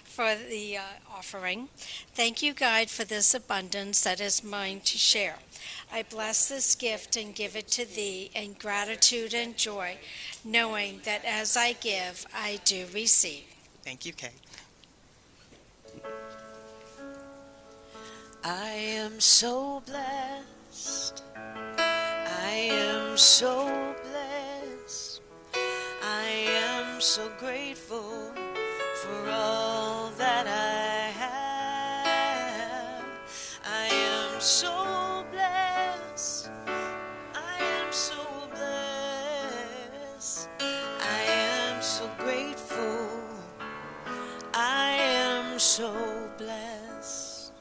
for the offering. Thank you, God, for this abundance that is mine to share. I bless this gift and give it to thee in gratitude and joy, knowing that as I give, I do receive. Thank you, Kay. I am so blessed. I am so blessed. I am so grateful for all that I have. I am so blessed. I am so blessed. I am so grateful. I am so blessed.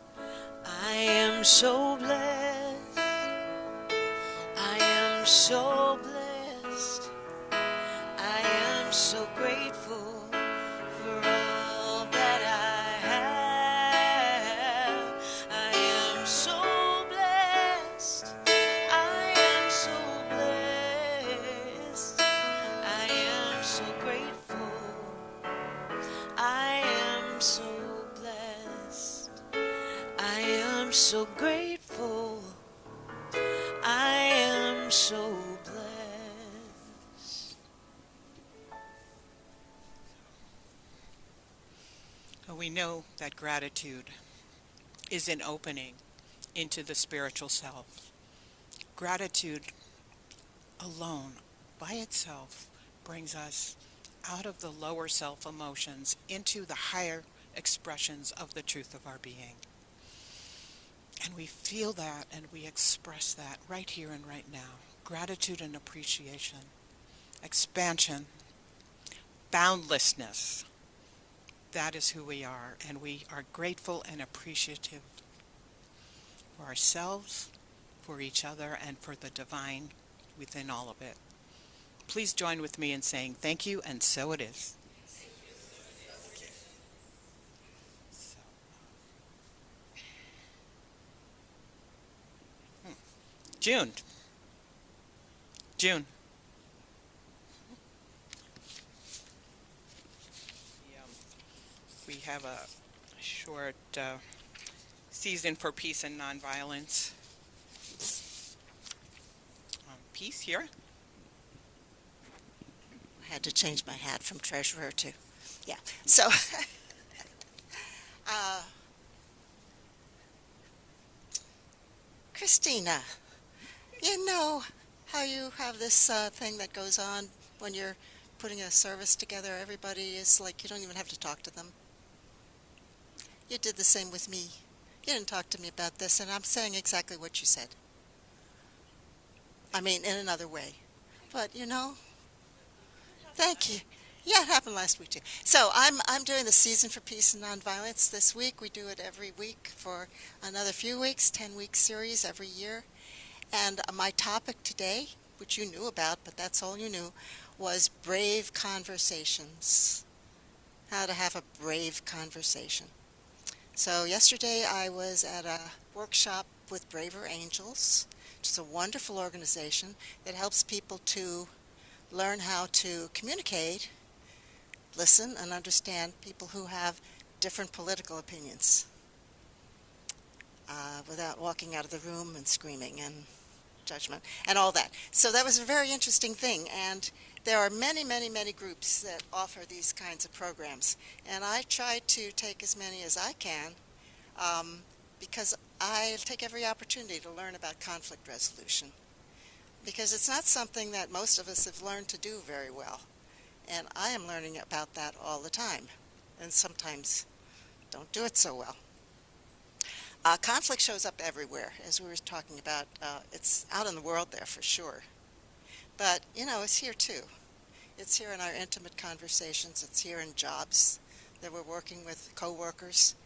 I am so blessed. I am so blessed. I am so grateful am so grateful. I am so blessed. We know that gratitude is an opening into the spiritual self. Gratitude alone, by itself, brings us out of the lower self emotions into the higher expressions of the truth of our being. And we feel that and we express that right here and right now. Gratitude and appreciation, expansion, boundlessness. That is who we are, and we are grateful and appreciative for ourselves, for each other, and for the divine within all of it. Please join with me in saying thank you, and so it is. June. We have a short season for peace and nonviolence. Peace here. I had to change my hat from treasurer to, yeah. So, Christina, you know how you have this thing that goes on when you're putting a service together? Everybody is like, you don't even have to talk to them. You did the same with me. You didn't talk to me about this, and I'm saying exactly what you said. I mean, in another way. But, you know, thank you. Yeah, it happened last week, too. So I'm doing the Season for Peace and Nonviolence this week. We do it every week for another few weeks, 10-week series every year. And my topic today, which you knew about, but that's all you knew, was brave conversations. How to have a brave conversation. So yesterday I was at a workshop with Braver Angels, which is a wonderful organization that helps people to learn how to communicate, listen, and understand people who have different political opinions without walking out of the room and screaming and judgment and all that. So that was a very interesting thing, and there are many, many, many groups that offer these kinds of programs, and I try to take as many as I can because I take every opportunity to learn about conflict resolution, because it's not something that most of us have learned to do very well, and I am learning about that all the time, and sometimes don't do it so well. Conflict shows up everywhere, as we were talking about. It's out in the world there for sure. But, you know, it's here too. It's here in our intimate conversations. It's here in jobs that we're working with coworkers.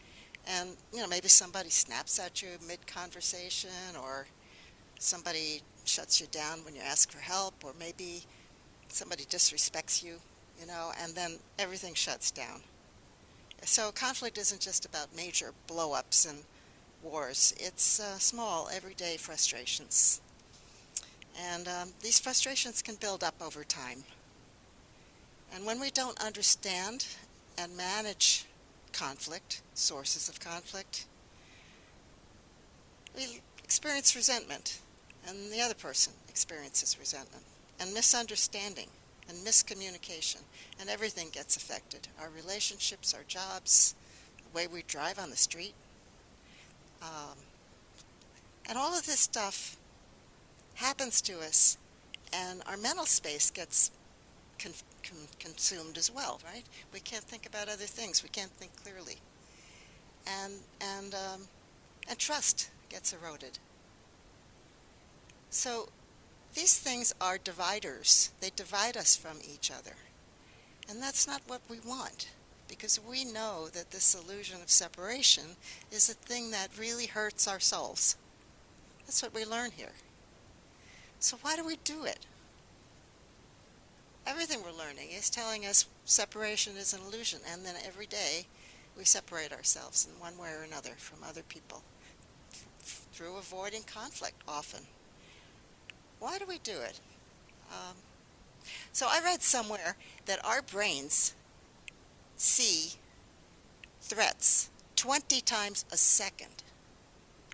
And, you know, maybe somebody snaps at you mid-conversation, or somebody shuts you down when you ask for help, or maybe somebody disrespects you, you know, and then everything shuts down. So conflict isn't just about major blow-ups and wars. It's small, everyday frustrations. And these frustrations can build up over time. And when we don't understand and manage conflict, sources of conflict, we experience resentment, and the other person experiences resentment, and misunderstanding, and miscommunication, and everything gets affected. Our relationships, our jobs, the way we drive on the street. And all of this stuff happens to us, and our mental space gets consumed as well, right? We can't think about other things. We can't think clearly. And trust gets eroded. So these things are dividers. They divide us from each other. And that's not what we want, because we know that this illusion of separation is a thing that really hurts our souls. That's what we learn here. So why do we do it? Everything we're learning is telling us separation is an illusion, and then every day we separate ourselves in one way or another from other people through avoiding conflict often. Why do we do it? So I read somewhere that our brains see threats 20 times a second.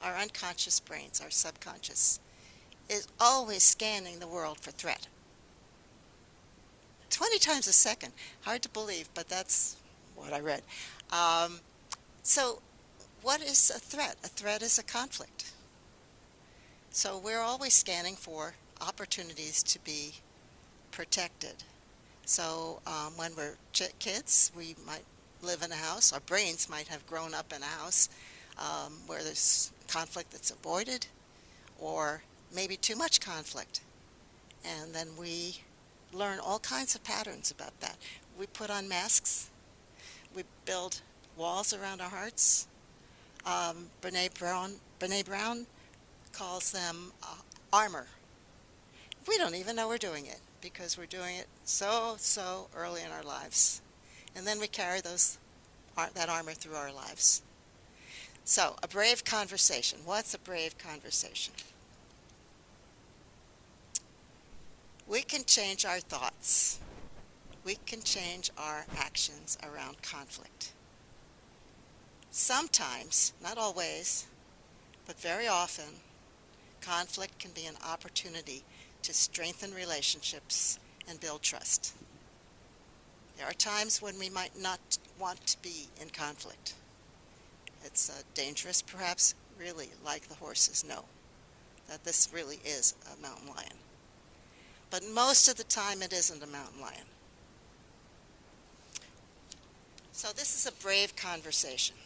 our unconscious brains, our subconscious, is always scanning the world for threat. 20 times a second. Hard to believe, but that's what I read. So what is a threat? A threat is a conflict. So we're always scanning for opportunities to be protected. So when we're kids, we might live in a house. Our brains might have grown up in a house where there's conflict that's avoided, or maybe too much conflict. And then we learn all kinds of patterns about that. We put on masks. We build walls around our hearts. Brene Brown calls them armor. We don't even know we're doing it because we're doing it so early in our lives. And then we carry that armor through our lives. So, a brave conversation. What's a brave conversation? We can change our thoughts. We can change our actions around conflict. Sometimes, not always, but very often, conflict can be an opportunity to strengthen relationships and build trust. There are times when we might not want to be in conflict. It's dangerous, perhaps, really, like the horses know that this really is a mountain lion. But most of the time it isn't a mountain lion. So this is a brave conversation.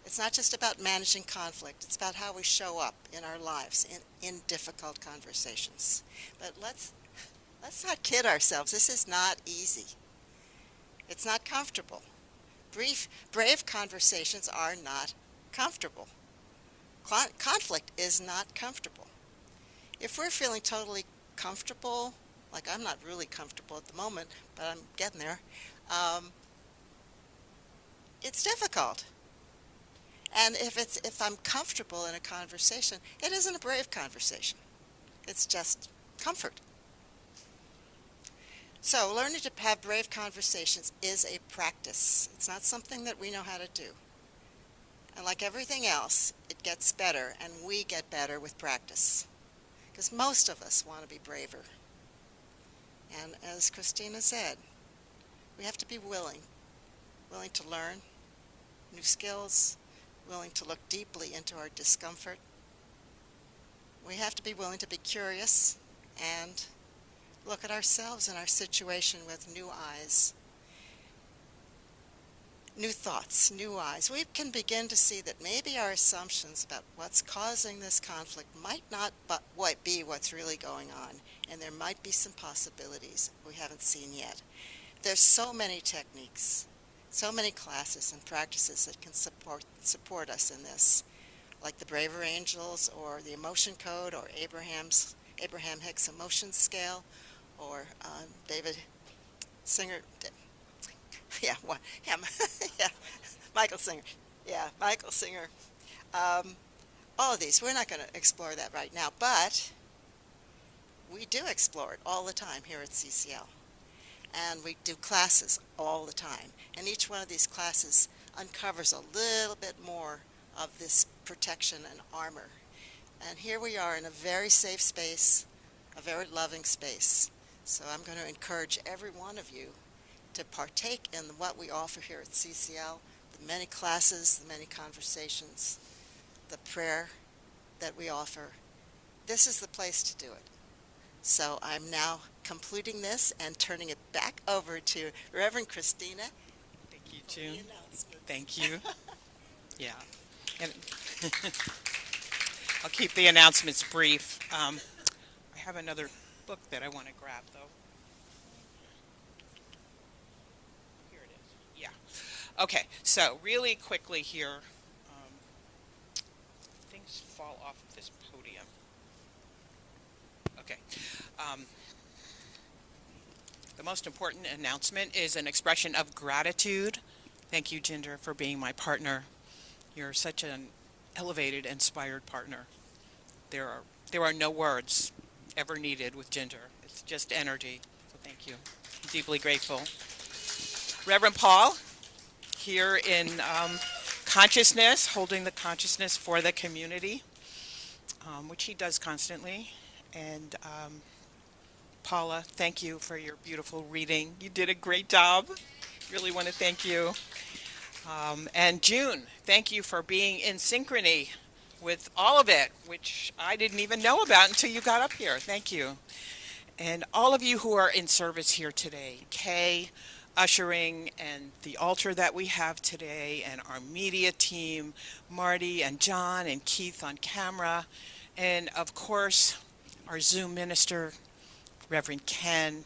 It's not just about managing conflict. It's about how we show up in our lives in difficult conversations. But let's not kid ourselves. This is not easy. It's not comfortable. Brave conversations are not comfortable. Conflict is not comfortable. If we're feeling totally comfortable, like I'm not really comfortable at the moment, but I'm getting there, it's difficult. And if I'm comfortable in a conversation, it isn't a brave conversation. It's just comfort. So learning to have brave conversations is a practice. It's not something that we know how to do. And like everything else, it gets better, and we get better with practice. Because most of us want to be braver. And as Christina said, we have to be willing to learn new skills, willing to look deeply into our discomfort. We have to be willing to be curious and look at ourselves and our situation with new eyes, new thoughts, new eyes. We can begin to see that maybe our assumptions about what's causing this conflict might not be what's really going on, and there might be some possibilities we haven't seen yet. There's so many techniques, so many classes and practices that can support us in this, like the Braver Angels or the Emotion Code or Abraham Hicks Emotion Scale, or David Singer, Michael Singer. Yeah, Michael Singer. All of these, we're not going to explore that right now, but we do explore it all the time here at CCL. And we do classes all the time. And each one of these classes uncovers a little bit more of this protection and armor. And here we are in a very safe space, a very loving space. So I'm going to encourage every one of you to partake in what we offer here at CCL, the many classes, the many conversations, the prayer that we offer. This is the place to do it. So I'm now completing this and turning it back over to Reverend Christina. Thank you, June. Thank you. Yeah. And I'll keep the announcements brief. I have another book that I want to grab, though. Here it is. Yeah. Okay, so really quickly here. Things fall off of this podium. Okay. The most important announcement is an expression of gratitude. Thank you, Ginger, for being my partner. You're such an elevated, inspired partner. There are no words ever needed with Ginger. It's just energy. So thank you. I'm deeply grateful. Reverend Paul, here in consciousness, holding the consciousness for the community, which he does constantly. And Paula, thank you for your beautiful reading. You did a great job. Really want to thank you. And June, thank you for being in synchrony with all of it, which I didn't even know about until you got up here. Thank you. And all of you who are in service here today, Kay, ushering, and the altar that we have today, and our media team, Marty and John and Keith on camera, and of course, our Zoom minister, Reverend Ken,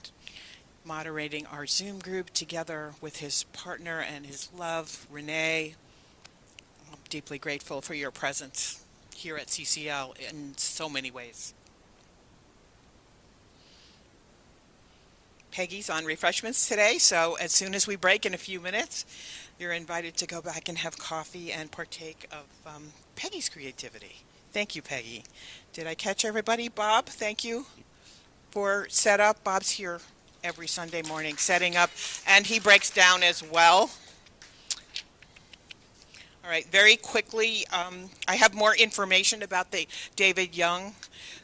moderating our Zoom group together with his partner and his love, Renee. I'm deeply grateful for your presence here at CCL in so many ways. Peggy's on refreshments today, so as soon as we break in a few minutes, you're invited to go back and have coffee and partake of Peggy's creativity. Thank you, Peggy. Did I catch everybody? Bob, thank you for setup. Bob's here every Sunday morning setting up, and he breaks down as well. All right, very quickly, I have more information about the David Young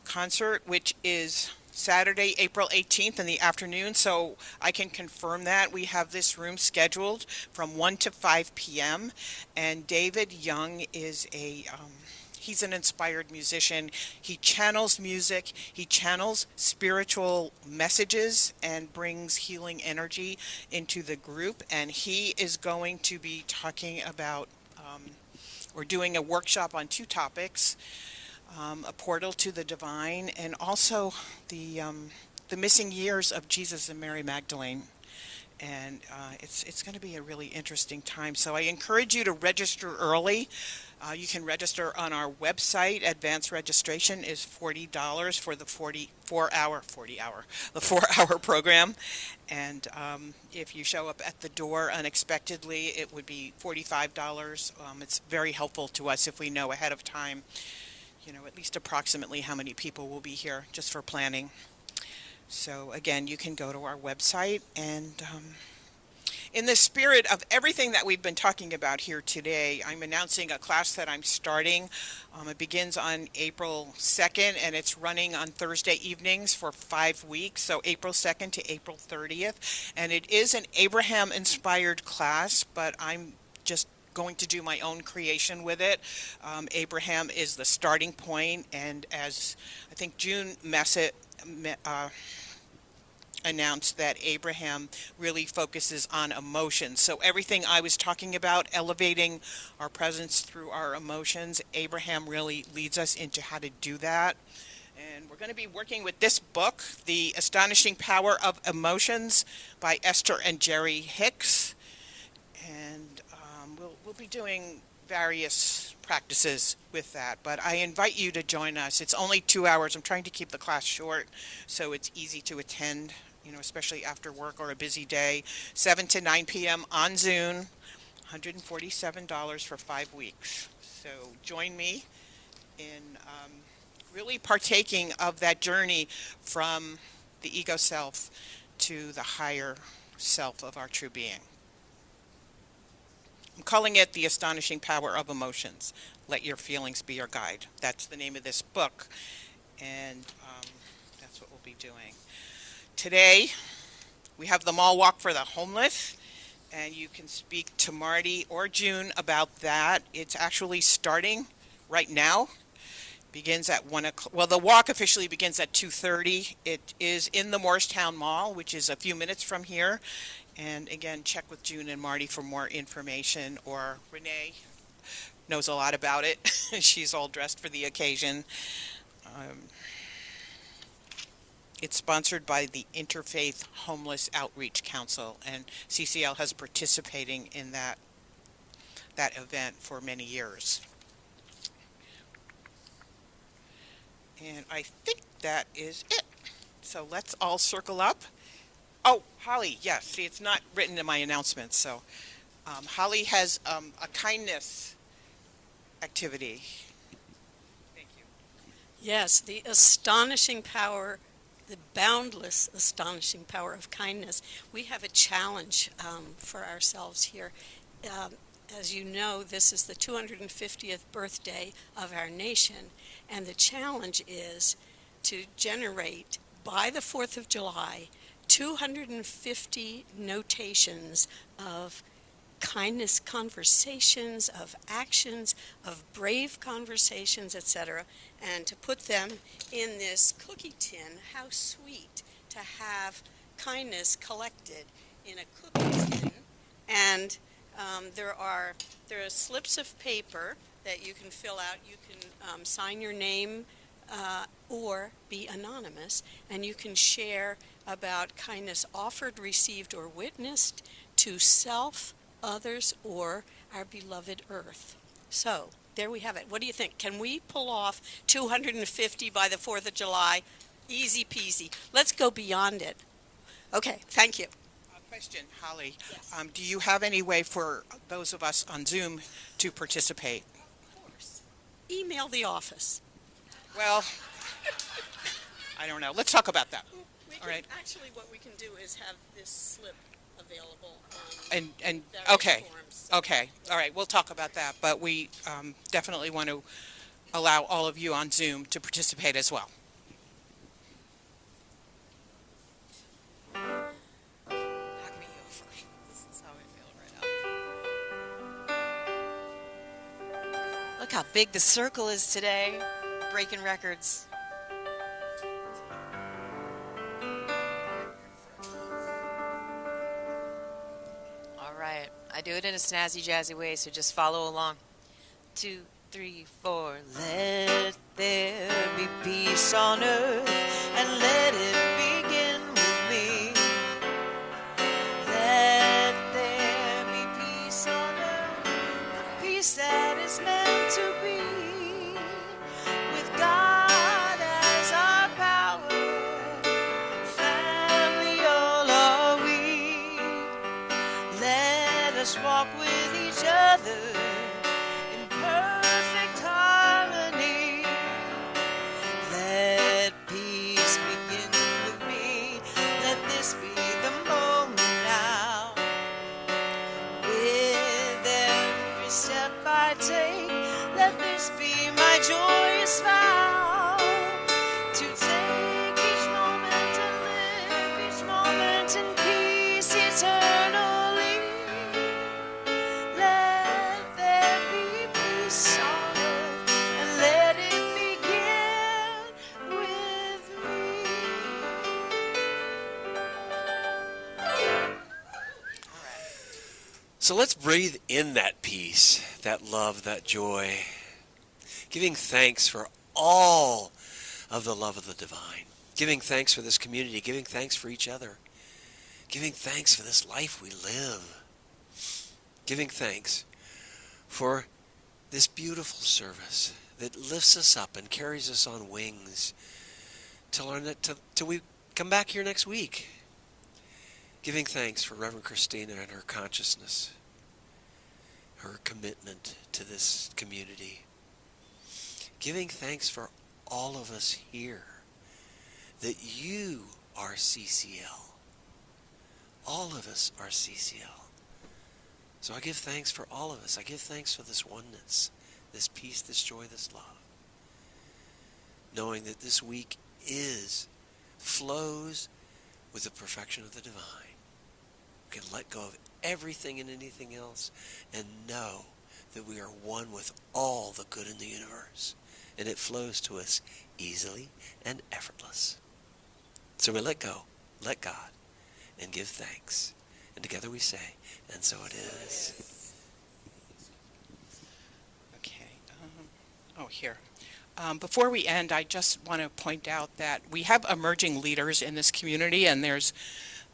concert, which is Saturday, April 18th in the afternoon, so I can confirm that. We have this room scheduled from 1 to 5 p.m., and David Young is he's an inspired musician. He channels music, he channels spiritual messages and brings healing energy into the group, and he is going to be talking about or doing a workshop on two topics. A portal to the divine, and also the missing years of Jesus and Mary Magdalene. And it's going to be a really interesting time. So I encourage you to register early. You can register on our website. Advanced registration is $40 for the 4-hour program. And if you show up at the door unexpectedly, it would be $45. It's very helpful to us if we know ahead of time, at least approximately how many people will be here, just for planning. So again, you can go to our website, and in the spirit of everything that we've been talking about here today, I'm announcing a class that I'm starting. It begins on April 2nd, and it's running on Thursday evenings for 5 weeks, so April 2nd to April 30th. And it is an Abraham-inspired class, but I'm just going to do my own creation with it. Abraham is the starting point, and as I think June announced, that Abraham really focuses on emotions. So everything I was talking about, elevating our presence through our emotions, Abraham really leads us into how to do that. And we're going to be working with this book, The Astonishing Power of Emotions by Esther and Jerry Hicks. And we'll be doing various practices with that, but I invite you to join us. It's only 2 hours. I'm trying to keep the class short so it's easy to attend, especially after work or a busy day. 7 to 9 p.m. on Zoom, $147 for 5 weeks. So join me in really partaking of that journey from the ego self to the higher self of our true being. I'm calling it The Astonishing Power of Emotions. Let Your Feelings Be Your Guide. That's the name of this book, and that's what we'll be doing. Today, we have the Mall Walk for the Homeless, and you can speak to Marty or June about that. It's actually starting right now. Begins at 1 o'clock. Well, the walk officially begins at 2:30. It is in the Morristown Mall, which is a few minutes from here. And again, check with June and Marty for more information, or Renee knows a lot about it. She's all dressed for the occasion. It's sponsored by the Interfaith Homeless Outreach Council, and CCL has participating in that event for many years. And I think that is it. So let's all circle up. Oh, Holly, yes. See, it's not written in my announcements. So Holly has a kindness activity. Thank you. Yes, the astonishing power, the boundless astonishing power of kindness. We have a challenge for ourselves here. as you know, this is the 250th birthday of our nation, and the challenge is to generate, by the 4th of July, 250 notations of kindness conversations, of actions, of brave conversations, etc., and to put them in this cookie tin. How sweet to have kindness collected in a cookie tin. And there are slips of paper that you can fill out. You can sign your name or be anonymous, and you can share about kindness offered, received, or witnessed to self, others, or our beloved Earth. So there we have it. What do you think? Can we pull off 250 by the 4th of July? Easy peasy. Let's go beyond it. Okay, thank you. Question, Holly. Yes. Do you have any way for those of us on Zoom to participate? Of course. Email the office. Well, I don't know. Let's talk about that. All right. Actually, what we can do is have this slip available And various okay, forms. okay, all right. We'll talk about that, but we definitely want to allow all of you on Zoom to participate as well. Knock me over. This is how I feel right now. Look how big the circle is today. Breaking records. All right. I do it in a snazzy, jazzy way, so just follow along. 2, 3, 4. Let there be peace on earth, and let it begin with me. Let there be peace on earth, a peace that is meant to be. With God as our power, family all are we. Let us walk with each other in perfect harmony. Let peace begin with me. Let this be the moment now. With every step I take, let this be my joyous vow. To take each moment and live each moment in peace eternally. Let there be peace on earth, and let it begin with me. So let's breathe in that peace, that love, that joy, giving thanks for all of the love of the divine, giving thanks for this community, giving thanks for each other, giving thanks for this life we live, giving thanks for this beautiful service that lifts us up and carries us on wings till we come back here next week. Giving thanks for Rev Christina and her consciousness, her commitment to this community. Giving thanks for all of us here, that you are CCL. All of us are CCL. So I give thanks for all of us. I give thanks for this oneness, this peace, this joy, this love. Knowing that this week flows with the perfection of the divine. We can let go of everything and anything else and know that we are one with all the good in the universe. And it flows to us easily and effortless. So we let go, let God, and give thanks. And together we say, and so it is. Okay. Here. Before we end, I just want to point out that we have emerging leaders in this community, and there's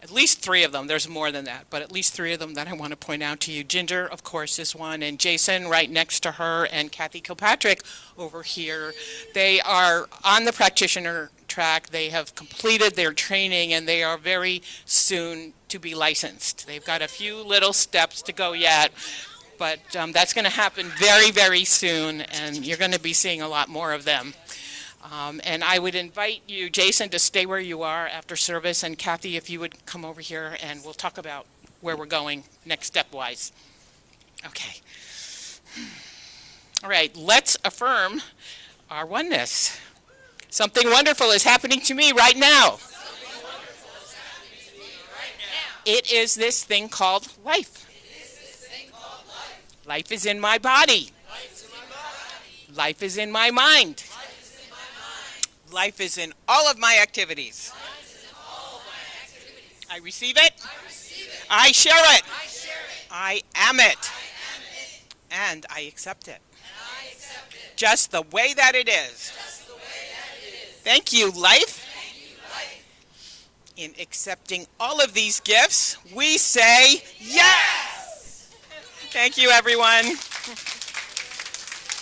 at least 3 of them. There's more than that, but at least 3 of them that I want to point out to you. Ginger, of course, is one, and Jason right next to her, and Kathy Kilpatrick over here. They are on the practitioner track. They have completed their training, and they are very soon to be licensed. They've got a few little steps to go yet, but that's going to happen very, very soon, and you're going to be seeing a lot more of them. And I would invite you, Jason, to stay where you are after service, and Kathy, if you would come over here, and we'll talk about where we're going next step-wise. Okay. All right, let's affirm our oneness. Something wonderful is happening to me right now. It is this thing called life. Life is in my body. Life is in my mind. Life is in all of my activities. I receive it. I share it. I am it. And I accept it. Just the way that it is. Thank you, life. In accepting all of these gifts, we say yes! Thank you, everyone.